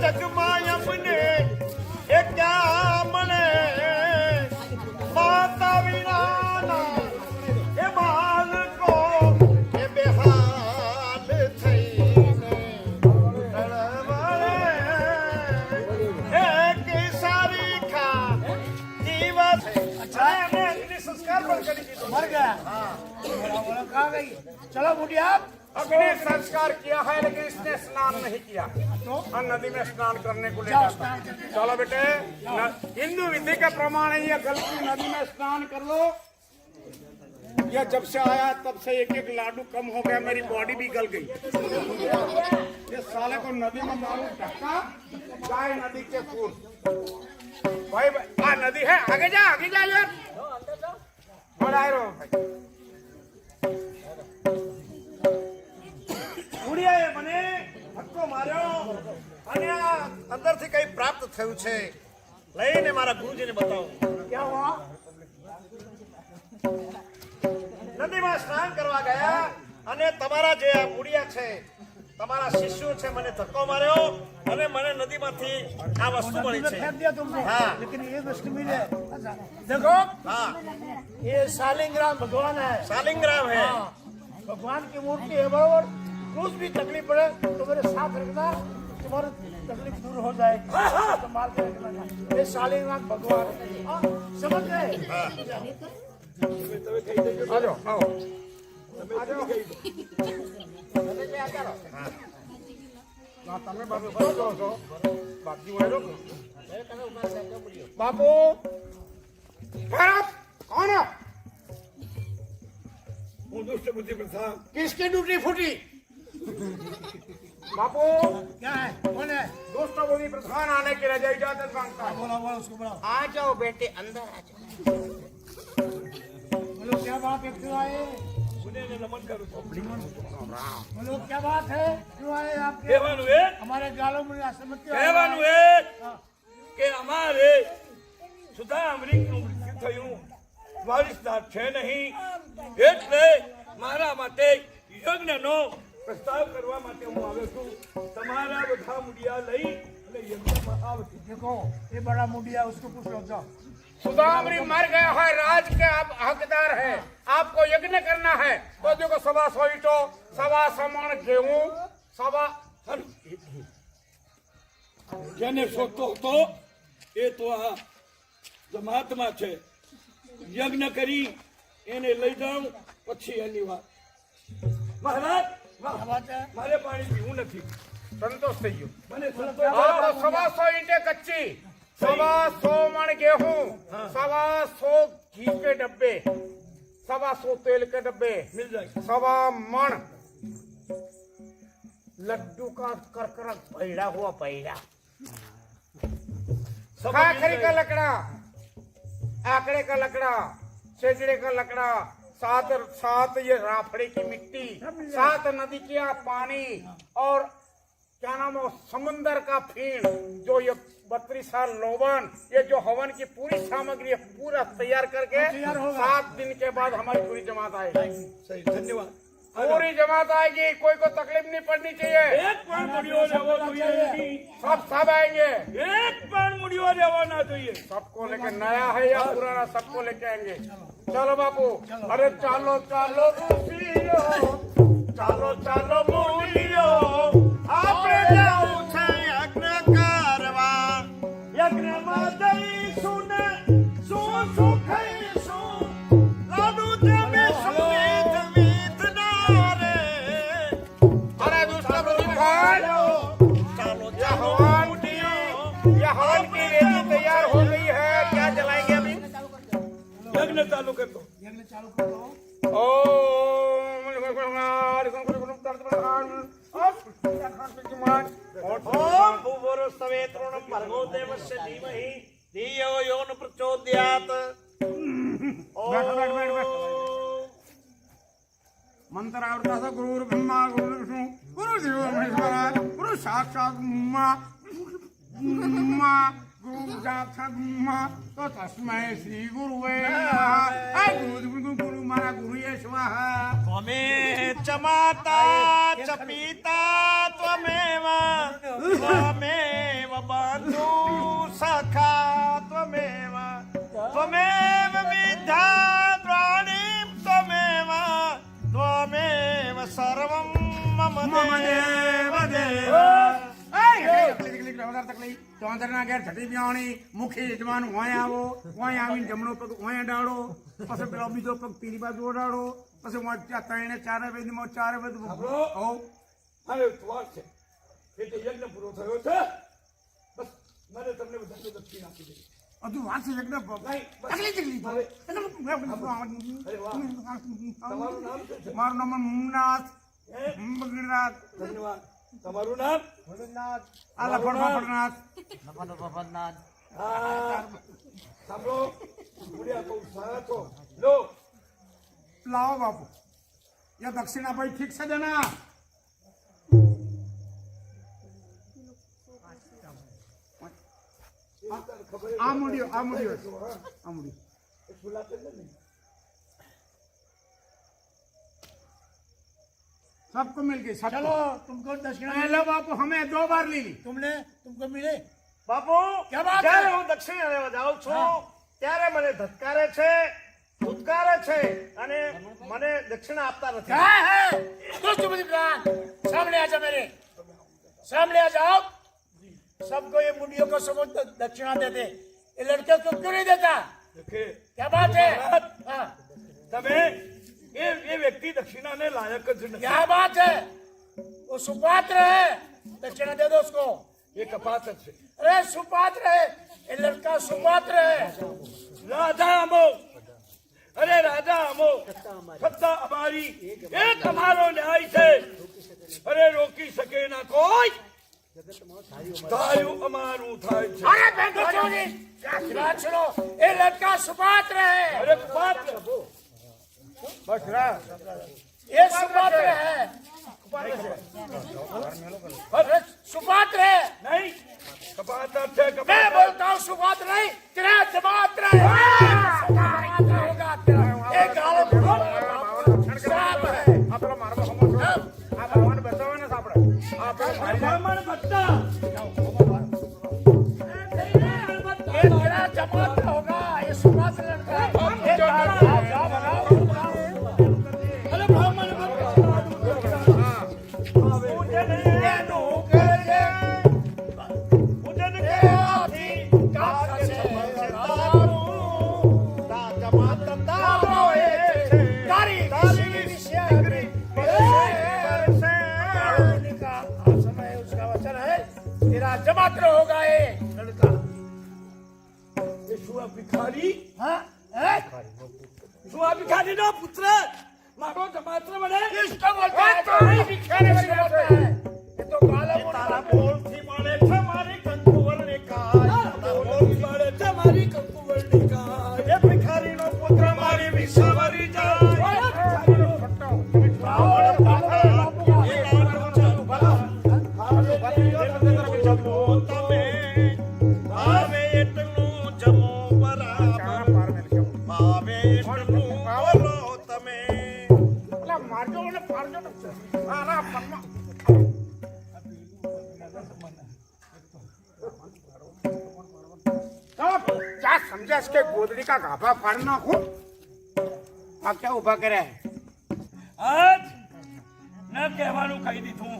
જગમાં અમને એ ક્યાં મળે? માતા વિનાના એ બાળકો એ બેહાલ થઈને રડવાળે. એ કેસારી ખા દિવસ એમને અગ્નિ સંસ્કાર પણ કરી દીધો. मर गया बोला कहाँ गई? चलो बुढ़िया, अग्नि संस्कार किया है लेकिन इसने स्नान नहीं किया, तो नदी में स्नान करने को ले जाता है. चलो बेटे, हिंदू विधि के प्रमाण ये गलती, नदी में स्नान कर लो. ये जब से आया तब से एक एक लाडू कम हो गया, मेरी बॉडी भी गल गई. ये साले को नदी में मारू धक्का, गाय नदी के पूर. भाई आ नदी है, आगे जा यार. और आए रहो भाई. ગુડિયાએ મને ધક્કો માર્યો અને આ અંદરથી કંઈ પ્રાપ્ત થયું છે, લઈને મારા ગુરુજીને બતાવો. क्या हुआ? નદીમાં સ્નાન કરવા ગયા અને તમારા જે આ ગુડિયા છે, તમારા શિષ્યો છે, મને ધક્કો માર્યો અને મને નદીમાંથી આ વસ્તુ મળી છે. फेंक दिया तुमने, हाँ। लेकिन ये वस्तु मिले. देखो, હા, ये शालिग्राम भगवान है. શાલિગ્રામ હે. हाँ, भगवान की मूर्ति है बराबर. कुछ भी तकलीफ पड़े तो मेरे साथ रखना, तुम्हारी तकलीफ दूर हो जाएगी. संभाल के रखना. ये शालिग्राम भगवान है. हाँ, समझ गए? आ जाओ, आओ. તમે બાપુ કરો છો બાકી વાયરો બાપુ कौन है? હું દુષ્ટ બુદ્ધિ પ્રધાન. किसकी ड्यूटी फूटी? बापू क्या है? कौन है? दोस्त बोली प्रधान आने के लिए इजाजत मांगता है. बोला बोला उसको बोला. आ जाओ बेटे, अंदर आ जाओ. बोलो क्या बात है, क्यों आए? એને નમન કરું છું बोलो क्या बात है क्यों आए आपके કહેવાનું એ हमारे गालों में आश्रम क्यों आए? કહેવાનું એ કે અમારે સુધા અમરીકનું મૃત્યુ થયું વારિસદાર છે નહીં એટલે મારા માટે યજ્ઞનો પ્રસ્તાવ કરવા માટે હું આવ્યો છું તમારા બધા મુડિયા લઈ અને યજ્ઞમાં આવતી देखो ये बड़ा मुंडिया उसको पूछ लो जाओ सुदामरी मर गया है, राज के आप हकदार है, आपको यज्ञ करना है तो देखो 125 ईंटो 125 मण गेहूं 125 જેને શોધતો હતો એ તો આ જમાતમાં છે યજ્ઞ કરી એને લઈ જાઉં પછી એની વાત મહારાજ क्या बात है મારે પાણી પીવું નથી संतोष થઈ ગયો મને સંતોષ हाँ, तो 125 ईंटें कच्ची 125 मण गेहूं 125 घी के डब्बे 125 तेल के डब्बे मिल जाएगी 125 मण लड्डू का करकरा पैड़ा हुआ पैड़ा खाखरी का लकड़ा आकड़े का लकड़ा सेजड़े का लकड़ा 7 ये राफड़े की मिट्टी 7 नदी का पानी और क्या नाम है समुंदर का फीण जो ये 32 साल लोबन ये जो हवन की पूरी सामग्री है पूरा तैयार करके 7 दिन के बाद हमारी पूरी जमात आएगी સહી ધન્યવાદ पूरी जमात आएगी कोई को तकलीफ नहीं पड़नी चाहिए એક પણ મુડિયો રહેવો જોઈએ નહીં. सब आएंगे એક પણ મુડિયો રહેવો ના જોઈએ सबको लेके नया है या पुराना सबको लेके आएंगे चलो बापू अरे चालो चालो रूसियो, चालो चालो मूलियो આપણે જવું છે યજ્ઞ કરવા યજ્ઞમાં જઈશું ને શું ખાઈશું લાડુ જમીશું વીત વીત ના રે अरे दुष्ट बुद्धिमान ચાલો ये ચાલો हवन की रेती तैयार हो गई है क्या जलाएंगे अभी યજ્ઞ ચાલુ કરતો यज्ञ चालू कर दो ઓમ ભૂવરો સવેત્રોણમ ભર્ગો દેવસ્ય ધીમહિ ધિયો યો ન પ્રચોદયાત बैठो, बैठो, बैठो, बैठो। मंत्र आवृता था गुरु ब्रह्मा गुरु विष्णु गुरु देव महेश्वर गुरु साक्षात ब्रह्मा गुरु साक्षात ब्रह्मा तो तस्मै श्री गुरुवे नमः गुरु मारा गुरु ये स्वाहा त्वमेव च माता च पिता त्वमेव त्वमेव बन्धु सखा त्वमेव त्वमेव विद्या द्रोणी त्वमेव त्वमेव सर्वं मम देव देव तो अंदर ना घेर छठी ब्यावणी मुखी यजमान वहीं आवो वहीं आवीने जमणो पग वहीं डाळो પછી પેલો બીજો પગ પીલી બાજુ ઓડાડો પછી ત્યાં ત્રણે ચારે વેદમાં ચારે વેદ ઓ મારે વાર છે એટલે યજ્ઞ પૂરો થયો છે બસ મને તમને બધાને દક્ષિણ આપી દે હજુ વાત છે યજ્ઞ તકલી તકલી તમારું નામ શું છે મારું નામ મુમનાથ મુમનાથ ધન્યવાદ તમારું નામ આ લખણ બાપરનાથ હા સાંભળો મુડિયા બહુ સારા છો લો લાવો બાપુ યા દક્ષિણા ભાઈ ઠીક છે જના આ મુડિયો सबको मिल गई सबको चलो तुमको दक्षिणा लो बापू हमें 2 बार ली तुमको मिले બાપુ ક્યાં વાત જ્યારે છે? હું દક્ષિણ લેવા જાઉં છું ત્યારે મને ધત્કારે છે ઉત્કારે છે અને મને દક્ષિણા આપતા નથી क्या है दुष्ट बुद्धिमान सामने आ जाओ मेरे सामने आ जाओ सबको ये मुंडियों को सब दक्षिणा देते ये लड़के को क्यों नहीं देता દેખે क्या बात है हाँ, તમે એ વ્યક્તિ દક્ષિણાને લાયક જ નથી क्या बात है वो सुपात्र है दक्षिणा दे दो उसको એ કપાત જ છે अरे सुपात्र है ये लड़का सुपात्र है રાજા અમો અરે રાજા અમો સત્તા અમારી એ તમારો ન્યાય છે અરે રોકી શકે ના કોઈ ધાર્યું અમારું થાય છે अरे बैंको चोरी बात सुनो ये लड़का सुपात्र है અરે પાત્ર બસ રા ये सुपात्र है अरे सुपात्र है નહીં કપાતર છે मैं बोलता हूँ सुपात्र नहीं तेरा जमात्र है जमात्र होगा तेरा ये गालो श्राप है આપણો મારવા હમો છો આ ભગવાન બતાવવાને છે આપણે આપણે મારી ये तेरा जमात्र होगा ये सुपात्र लड़का ये गालो जाओ बनाओ अरे ब्राह्मण जमात्र होगा ये लड़का એ શું આ ભિખારી हाँ है શું આ ભિખારીનો પુત્ર મારો જમાત્ર બને किसको बोलता है तो नहीं भिखारी बन बोलता है ये तो काला તારા બોલથી મળે છે મારી કંકુવરને કાય બોલથી મળે છે મારી કંકુવરણી કાય. એ ભિખારીનો પુત્ર મારી વિસાવરી જાય જમો તમે ભાવે એટલું જમો બરાબર ભાવે એટલું બોલો તમે એટલે મારજો અને પાડજો ને મારા પગમાં तो क्या समझा इसके गोदड़ी का गाभा फाड़ नाखूं आप क्या उभा करे है આજ ન કહેવાનું કહી દીધું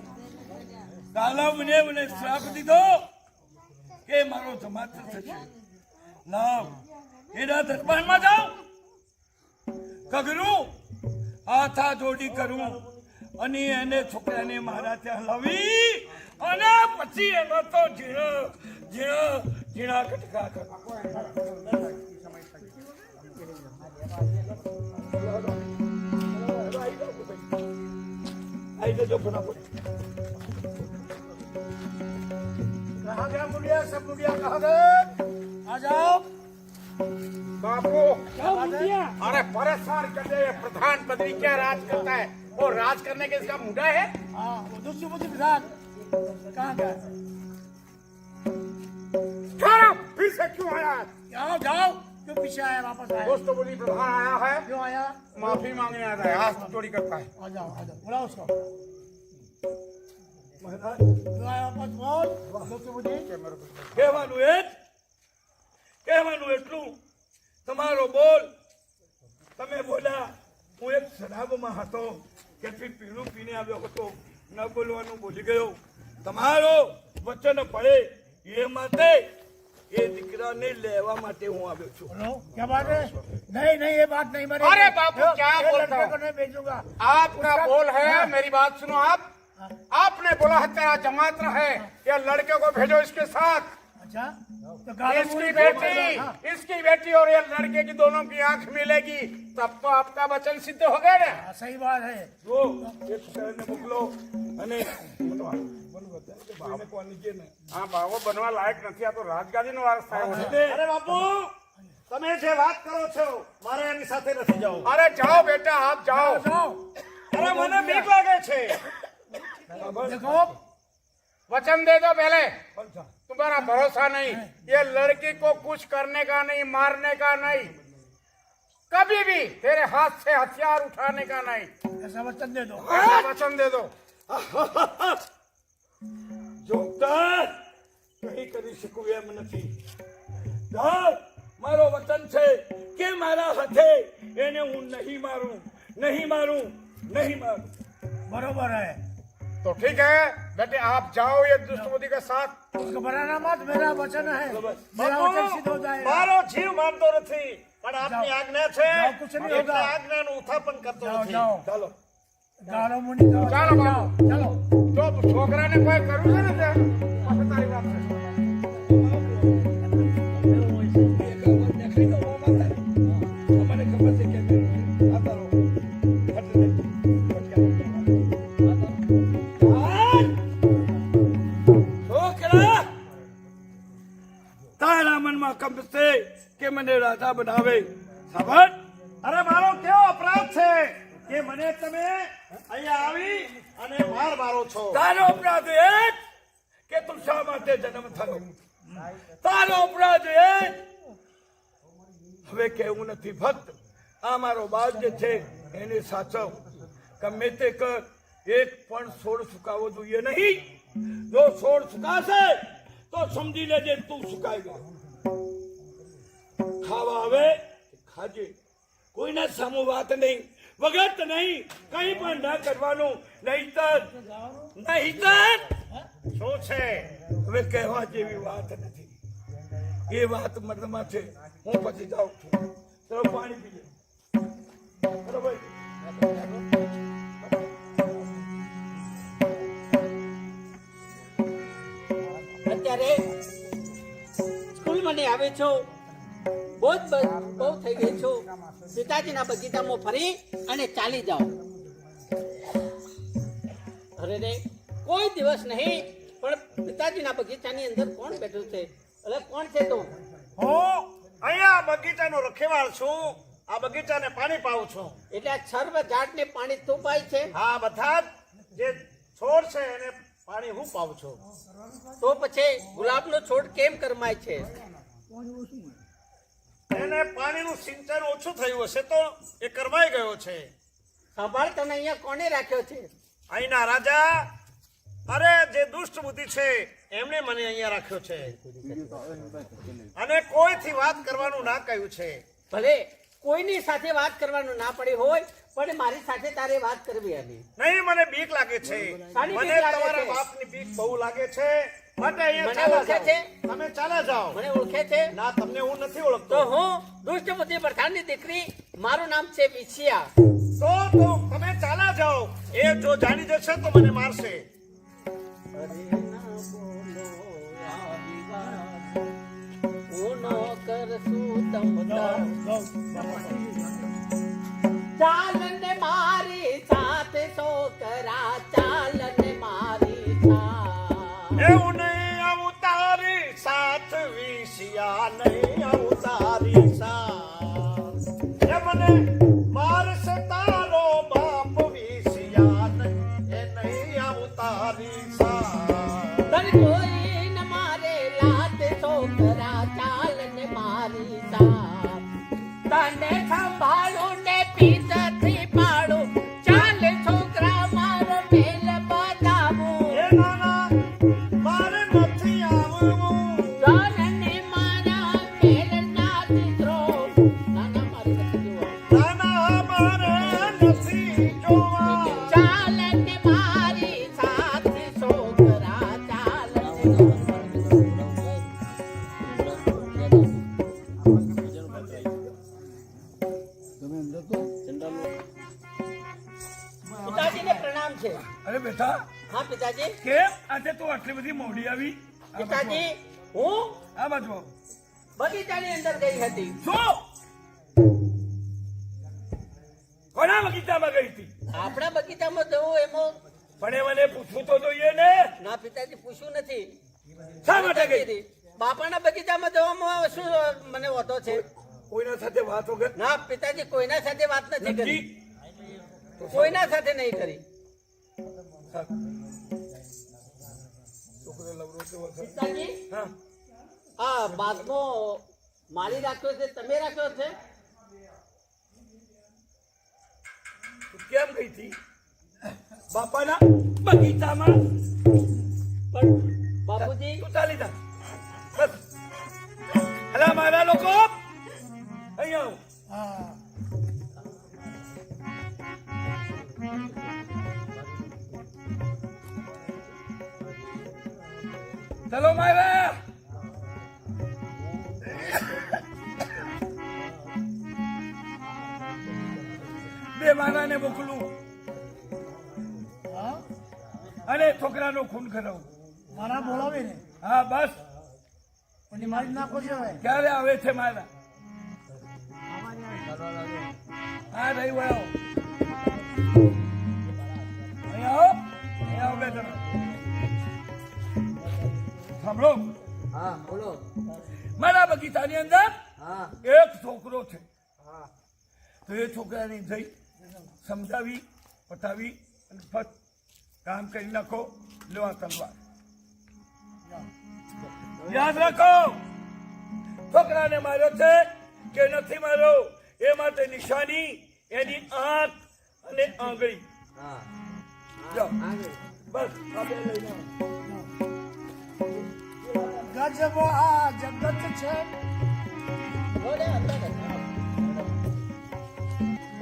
કાલમને મને શ્રાપ દીધો કે મારો જમાત્ર થશે લાવ એના દરબારમાં જાઉં કગરું હાથા જોડી કરું અને એને છોકરાને મારા ત્યાં લાવી અને પછી એમાં તો ઝીણા કટકા કરું आई तो जो फटाफट कहाँ गया बुढ़िया सब बुढ़िया कहाँ गए आ जाओ बापू જાઓ મુંડિયા. अरे परेशान कर दे ये प्रधानमंत्री क्या राज करता है वो राज करने के इसका मुंडा है हाँ वो दूसरी बुद्धि विधान कहाँ गया खराब फिर से क्यों आया है? जाओ जाओ क्यों पीछे आया वापस आया दोस्तों बोली प्रधान आया है क्यों आया माफी मांगने आता है हाथ जोड़ी करता है आ जाओ बुलाओ उसको क्यों आया वापस बोल दूसरी बुद्धि કહેવાનું એ જ કહેવાનું એટલું તમારો બોલ તમે બોલ્યા હું એક શરાબમાં હતો કેટલી પીણું પીને આવ્યો હતો ન બોલવાનું ભૂલી ગયો તમારો વચન પડે એ માટે એ દીકરાને લેવા માટે હું આવ્યો છું बोलो क्या बात है नहीं नहीं ये बात नहीं मानेगी अरे बापू, क्या ये बोलता लड़के हो? को नहीं भेजूंगा आपका बोल है मेरी बात सुनो आप आपने बोला है तेरा जमात्र है ये लड़के को भेजो इसके साथ अच्छा तो गालो इसकी मुड़ी बेटी हाँ। इसकी बेटी और ये लड़के की दोनों की आंख मिलेगी तब तो आपका वचन सिद्ध हो गया ना हाँ, सही बात है જો એ છોકરાને મોકલો અને બોલવા કોઈને કોલ નીચે ને हाँ बाबू बनवा लायक नहीं आ तो राजगादी नो वारस થાય છે અરે બાપુ તમે જે વાત કરો છો મારે એની સાથે નથી જવું अरे जाओ बेटा आप जाओ जाओ અરે મને બીક લાગે છે देखो वचन दे दो पहले तुम्हारा भरोसा नहीं ये लड़की को कुछ करने का नहीं मारने का नहीं कभी भी तेरे हाथ से हथियार उठाने का नहीं ऐसा वचन दे दो ऐसा वचन दे दो જોગદાર કઈ કરી શકું એમ નથી જાઓ મારો વતન છે કે મારા હાથે એને હું નહીં મારું बरोबर है तो ठीक है बेटे आप जाओ ये दुष्ट बुद्धि के साथ उसको बनाना मत मेरा वचन है मेरा वचन सिद्ध हो जाएगा મારો જીવ માનતો નથી પણ આપની આજ્ઞા છે જાઓ, કુછ નહીં એટલે હોગા. આજ્ઞાનું ઉત્થાપન કરતો जाओ નથી जाओ ચાલો गालो मुंडी जाओ ચાલો બાપુ. चलो જો છોકરાને કોઈ કરવું છે ને તે આપણે તારી વાત છે મને ખબર છે કે આ તારો છોકરા તારા મનમાં કંપ છે કે મને રાજા બનાવે સાંભળ અરે મારો કેવો અપરાધ છે કે મને તમે અહીંયા આવી અને માર મારો છો? તારો અપરાધ એ જ કે તું શા માટે જન્મ થયો. તારો અપરાધ એ જ. હવે કેવું નથી, ભક્ત આ મારો બાળ જે છે એને સાચવ. ગમે તે કર, એક પણ છોડ સુકાવો જોઈએ નહીં. જો છોડ સુકાશે તો સમજી લેજે તું સુકાઈ ગયો. ખાવા આવે ખાજે, કોઈના સામું વાત નહીં, વગત નહીં, કઈ પણ ના કરવાનું. નહીતર શું છે? હવે કહેવા જેવી વાત નથી. એ વાત મનમાં છે. હું પછી જાઉં છું. ચલો પાણી પીએ. બરોબર. અત્યારે સ્કૂલમાં નહીં આવે છો, બહુ થઈ ગઈ છું. પિતાજીના બગીચામાં ફરી અને ચાલી જાઓ. અરે રે, કોઈ દિવસ નહીં પણ પિતાજીના બગીચાની અંદર કોણ બેઠું છે? અરે કોણ છે તું? હું અહીંયા બગીચાનો રખેવાળ છું. આ બગીચાને પાણી પાઉં છું. એટલે આ સર્વ ઝાડને પાણી તું પાય છે? હા, બધા જ જે છોડ છે એને પાણી હું પાઉં છું. તો પછી ગુલાબનો છોડ કેમ કરમાય છે? એને પાણીનું સિંચન ઓછું થયું હશે તો એ કરવાઈ ગયો છે. સંભાળ, તને અહીંયા કોને રાખ્યો છે? અહીંના રાજા, અરે જે દુષ્ટ બુદ્ધિ છે એમણે મને અહીંયા રાખ્યો છે અને કોઈથી વાત કરવાનું ના કહ્યું છે. ભલે કોઈની સાથે વાત કરવાનું ના પડી હોય, પણ મારી સાથે તારે વાત કરવી હતી. નહીં, મને બીક લાગે છે. શાની બીક મને લાગે તમારા છે? બાપની બીક બહુ લાગે છે. માટે અહીંયા મને ચાલ્યા ઓળખે જાઓ. છે? તમે ચાલ્યા જાઓ. મને ઓળખે છે? ના, તમને હું નથી તો ઓળખતો. હું દુષ્ટ બુદ્ધિ પ્રધાનની દીકરી, મારું નામ છે વિછિયા. તો તમે ચાલ્યા જાઓ. એ જો જાણી જશે તો મને મારશે. ચાલને મારી સાથે છોકરા, ચાલને મારી સાથે. એવું નહીં આવું તારી સાથ વિશિયા, નહીં આવું તારી સાથ. એ મને મારશે તારો બાપ વિશિયા, નહીં એ નહીં આવું તારી સાથ. તન કોઈ ન મારે લાતે છોકરા, ચાલને મારી સાથે. તને સંભાળું ને પીછાથી પાડું, ચાલ છોકરા મારો મેલ બતાવું. એ નાના મારે નથી આવવું. ચાલને મારા મેલ ના દીકરો. નાના મારે નથી જોવા. નાના મારે નથી જોવા. ચાલને મારી સાથે છોકરા, ચાલને. પિતાજીને પ્રણામ છે. અરે બેટા, હા પિતાજી. કેમ આજે તું આટલી બધી મોડી આવી? પિતાજી, હું આ બાજુ આવ. બગીચાની અંદર ગઈ હતી. શું? કોના બગીચામાં ગઈ હતી? આપણા બગીચામાં જવું એમાં પણ એ મને પૂછવું તો જોઈએ ને. ના પિતાજી, પૂછ્યું નથી. શા માટે ગઈ? બાપાના બગીચામાં જવામાં શું મને વાંધો છે? કોઈના સાથે વાત વગર? ના પિતાજી, કોઈના સાથે વાત નથી કરી. નક્કી? કોઈના સાથે નહીં કરી. છોકરો લવરો કેવો છે? પિતાજી, હા, આ બાગનો માળી રાખ્યો છે, તમે રાખ્યો છે? તું કેમ ગઈ હતી બાપાના બગીચામાં? પણ બાપુજી, તું ચાલી જા. બસ. અલા મારા લોકો, અહીંયા આવો. ચલો મારા. બે મારાને મોકલું અને છોકરાનો ખૂન કરાવું. મારા બોલાવે ને હા બસ. પણ મારી નાખો છે હવે. ક્યારે આવે છે મારા? હા રહી વયો. અહીંયા આવો બે જણા. સાંભળો, હા બોલો. મારા બગીચાની અંદર હા એક છોકરો છે. તો એ છોકરાને જઈ સમજાવી પતાવી અને ફટ કામ કરી નાખો. લો આ તલવાર. યાદ રાખો, છોકરાને માર્યો છે કે નથી માર્યો એ માટે નિશાની એની આંખ અને આંગળી. જાઓ. બસ આ બે લઈને આવો. ગજબ આ જગત છે.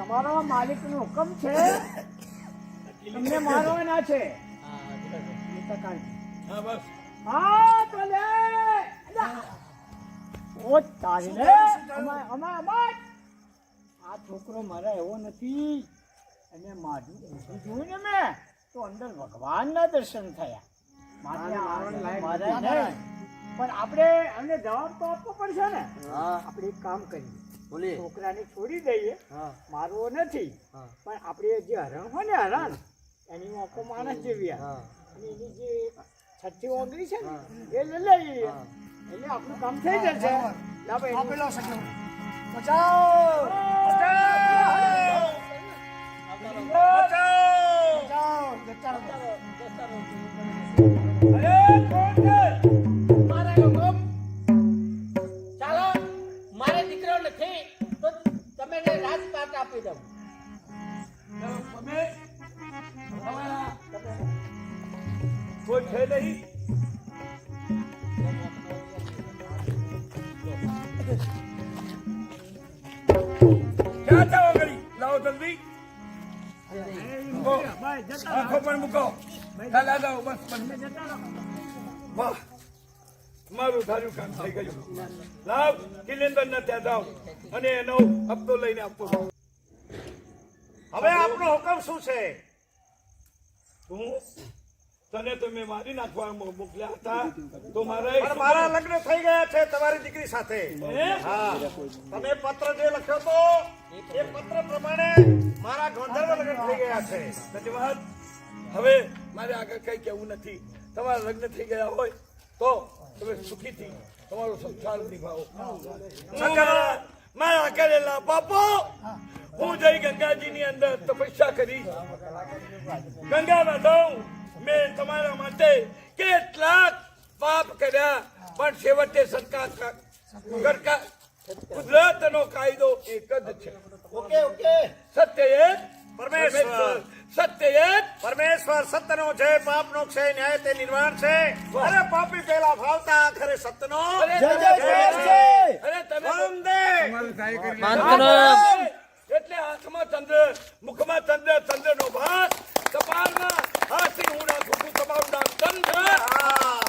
તમારો માલિક નો હુકમ છે, તમને મારો ના છે. હા બસ. હા તો લે ઓ તારી લે અમાર આ છોકરો મારા એવો નથી. અને મારું જોયું ને મેં તો અંદર ભગવાનના દર્શન થયા. મારે નહીં. પણ આપણે અમને જવાબ તો આપવો પડશે ને. આપણે એક કામ કરીએ, બોલીએ. છોકરાને છોડી દઈએ, મારવો નથી. પણ આપણે જે હરણ હોય ને હરણ એની આંખો માણસ જેવી આવે. અને એની જે છઠ્ઠી ઓગળી છે ને એ લઈ લઈએ એટલે આપણું કામ થઈ જશે. આપેલો શકે બચાવ ચાલો, મારે દીકરો નથી તો તમે એને રાજપાટ આપી દઉં. તમે કોઈ છે નહીં. ક્યાં જાઓ ઘડી? લાવો જલ્દી. મૂકો. આંખો પર મૂકો. ચાલ આ જાઓ. બસ બસ. વાહ, મારું ધાર્યું કામ થઈ ગયું. લાવ કિલેન્દર ને ત્યાં જાઓ અને એનો હપ્તો લઈને આપો. હવે આપનો હુકમ શું છે? હું તને તો મેં મારી નાખવા મોકલ્યા હતા તો મારે પણ મારા લગ્ન થઈ ગયા છે તમારી દીકરી સાથે. હા, તમે પત્ર જે લખ્યો તો એ પત્ર પ્રમાણે મારા ગોંધળમાં લગ્ન થઈ ગયા છે. ધન્યવાદ. હવે મારે આગળ કઈ કહેવું નથી. તમારા લગ્ન થઈ ગયા હોય તો તમે સુખીથી તમારો સંસાર નિભાવો. મારા કરેલા પાપો હું જઈ ગંગાજીની અંદર તપસ્યા કરી ગંગામાં દઉં. મેં તમારા માટે કેટલાક પાપ કર્યા પણ છેવટે સરકાર કુદરતનો કાયદો એક જ છે. Okay okay. સત્ય એક પરમેશ્વર. સત્ય એક પરમેશ્વર સત્યનો જય, પાપનો ક્ષય, ન્યાય તે નિર્વાણ છે. અરે પાપી પેલા ભાવતા આખરે સત્યનો જય જય છે. અરે તમે વંદે. એટલે હાથમાં ચંદ્ર, મુખમાં ચંદ્ર, ચંદ્રનો ભાસ, કપાળમાં હાથી હું નાખું છું તમારું નામ ચંદ્ર.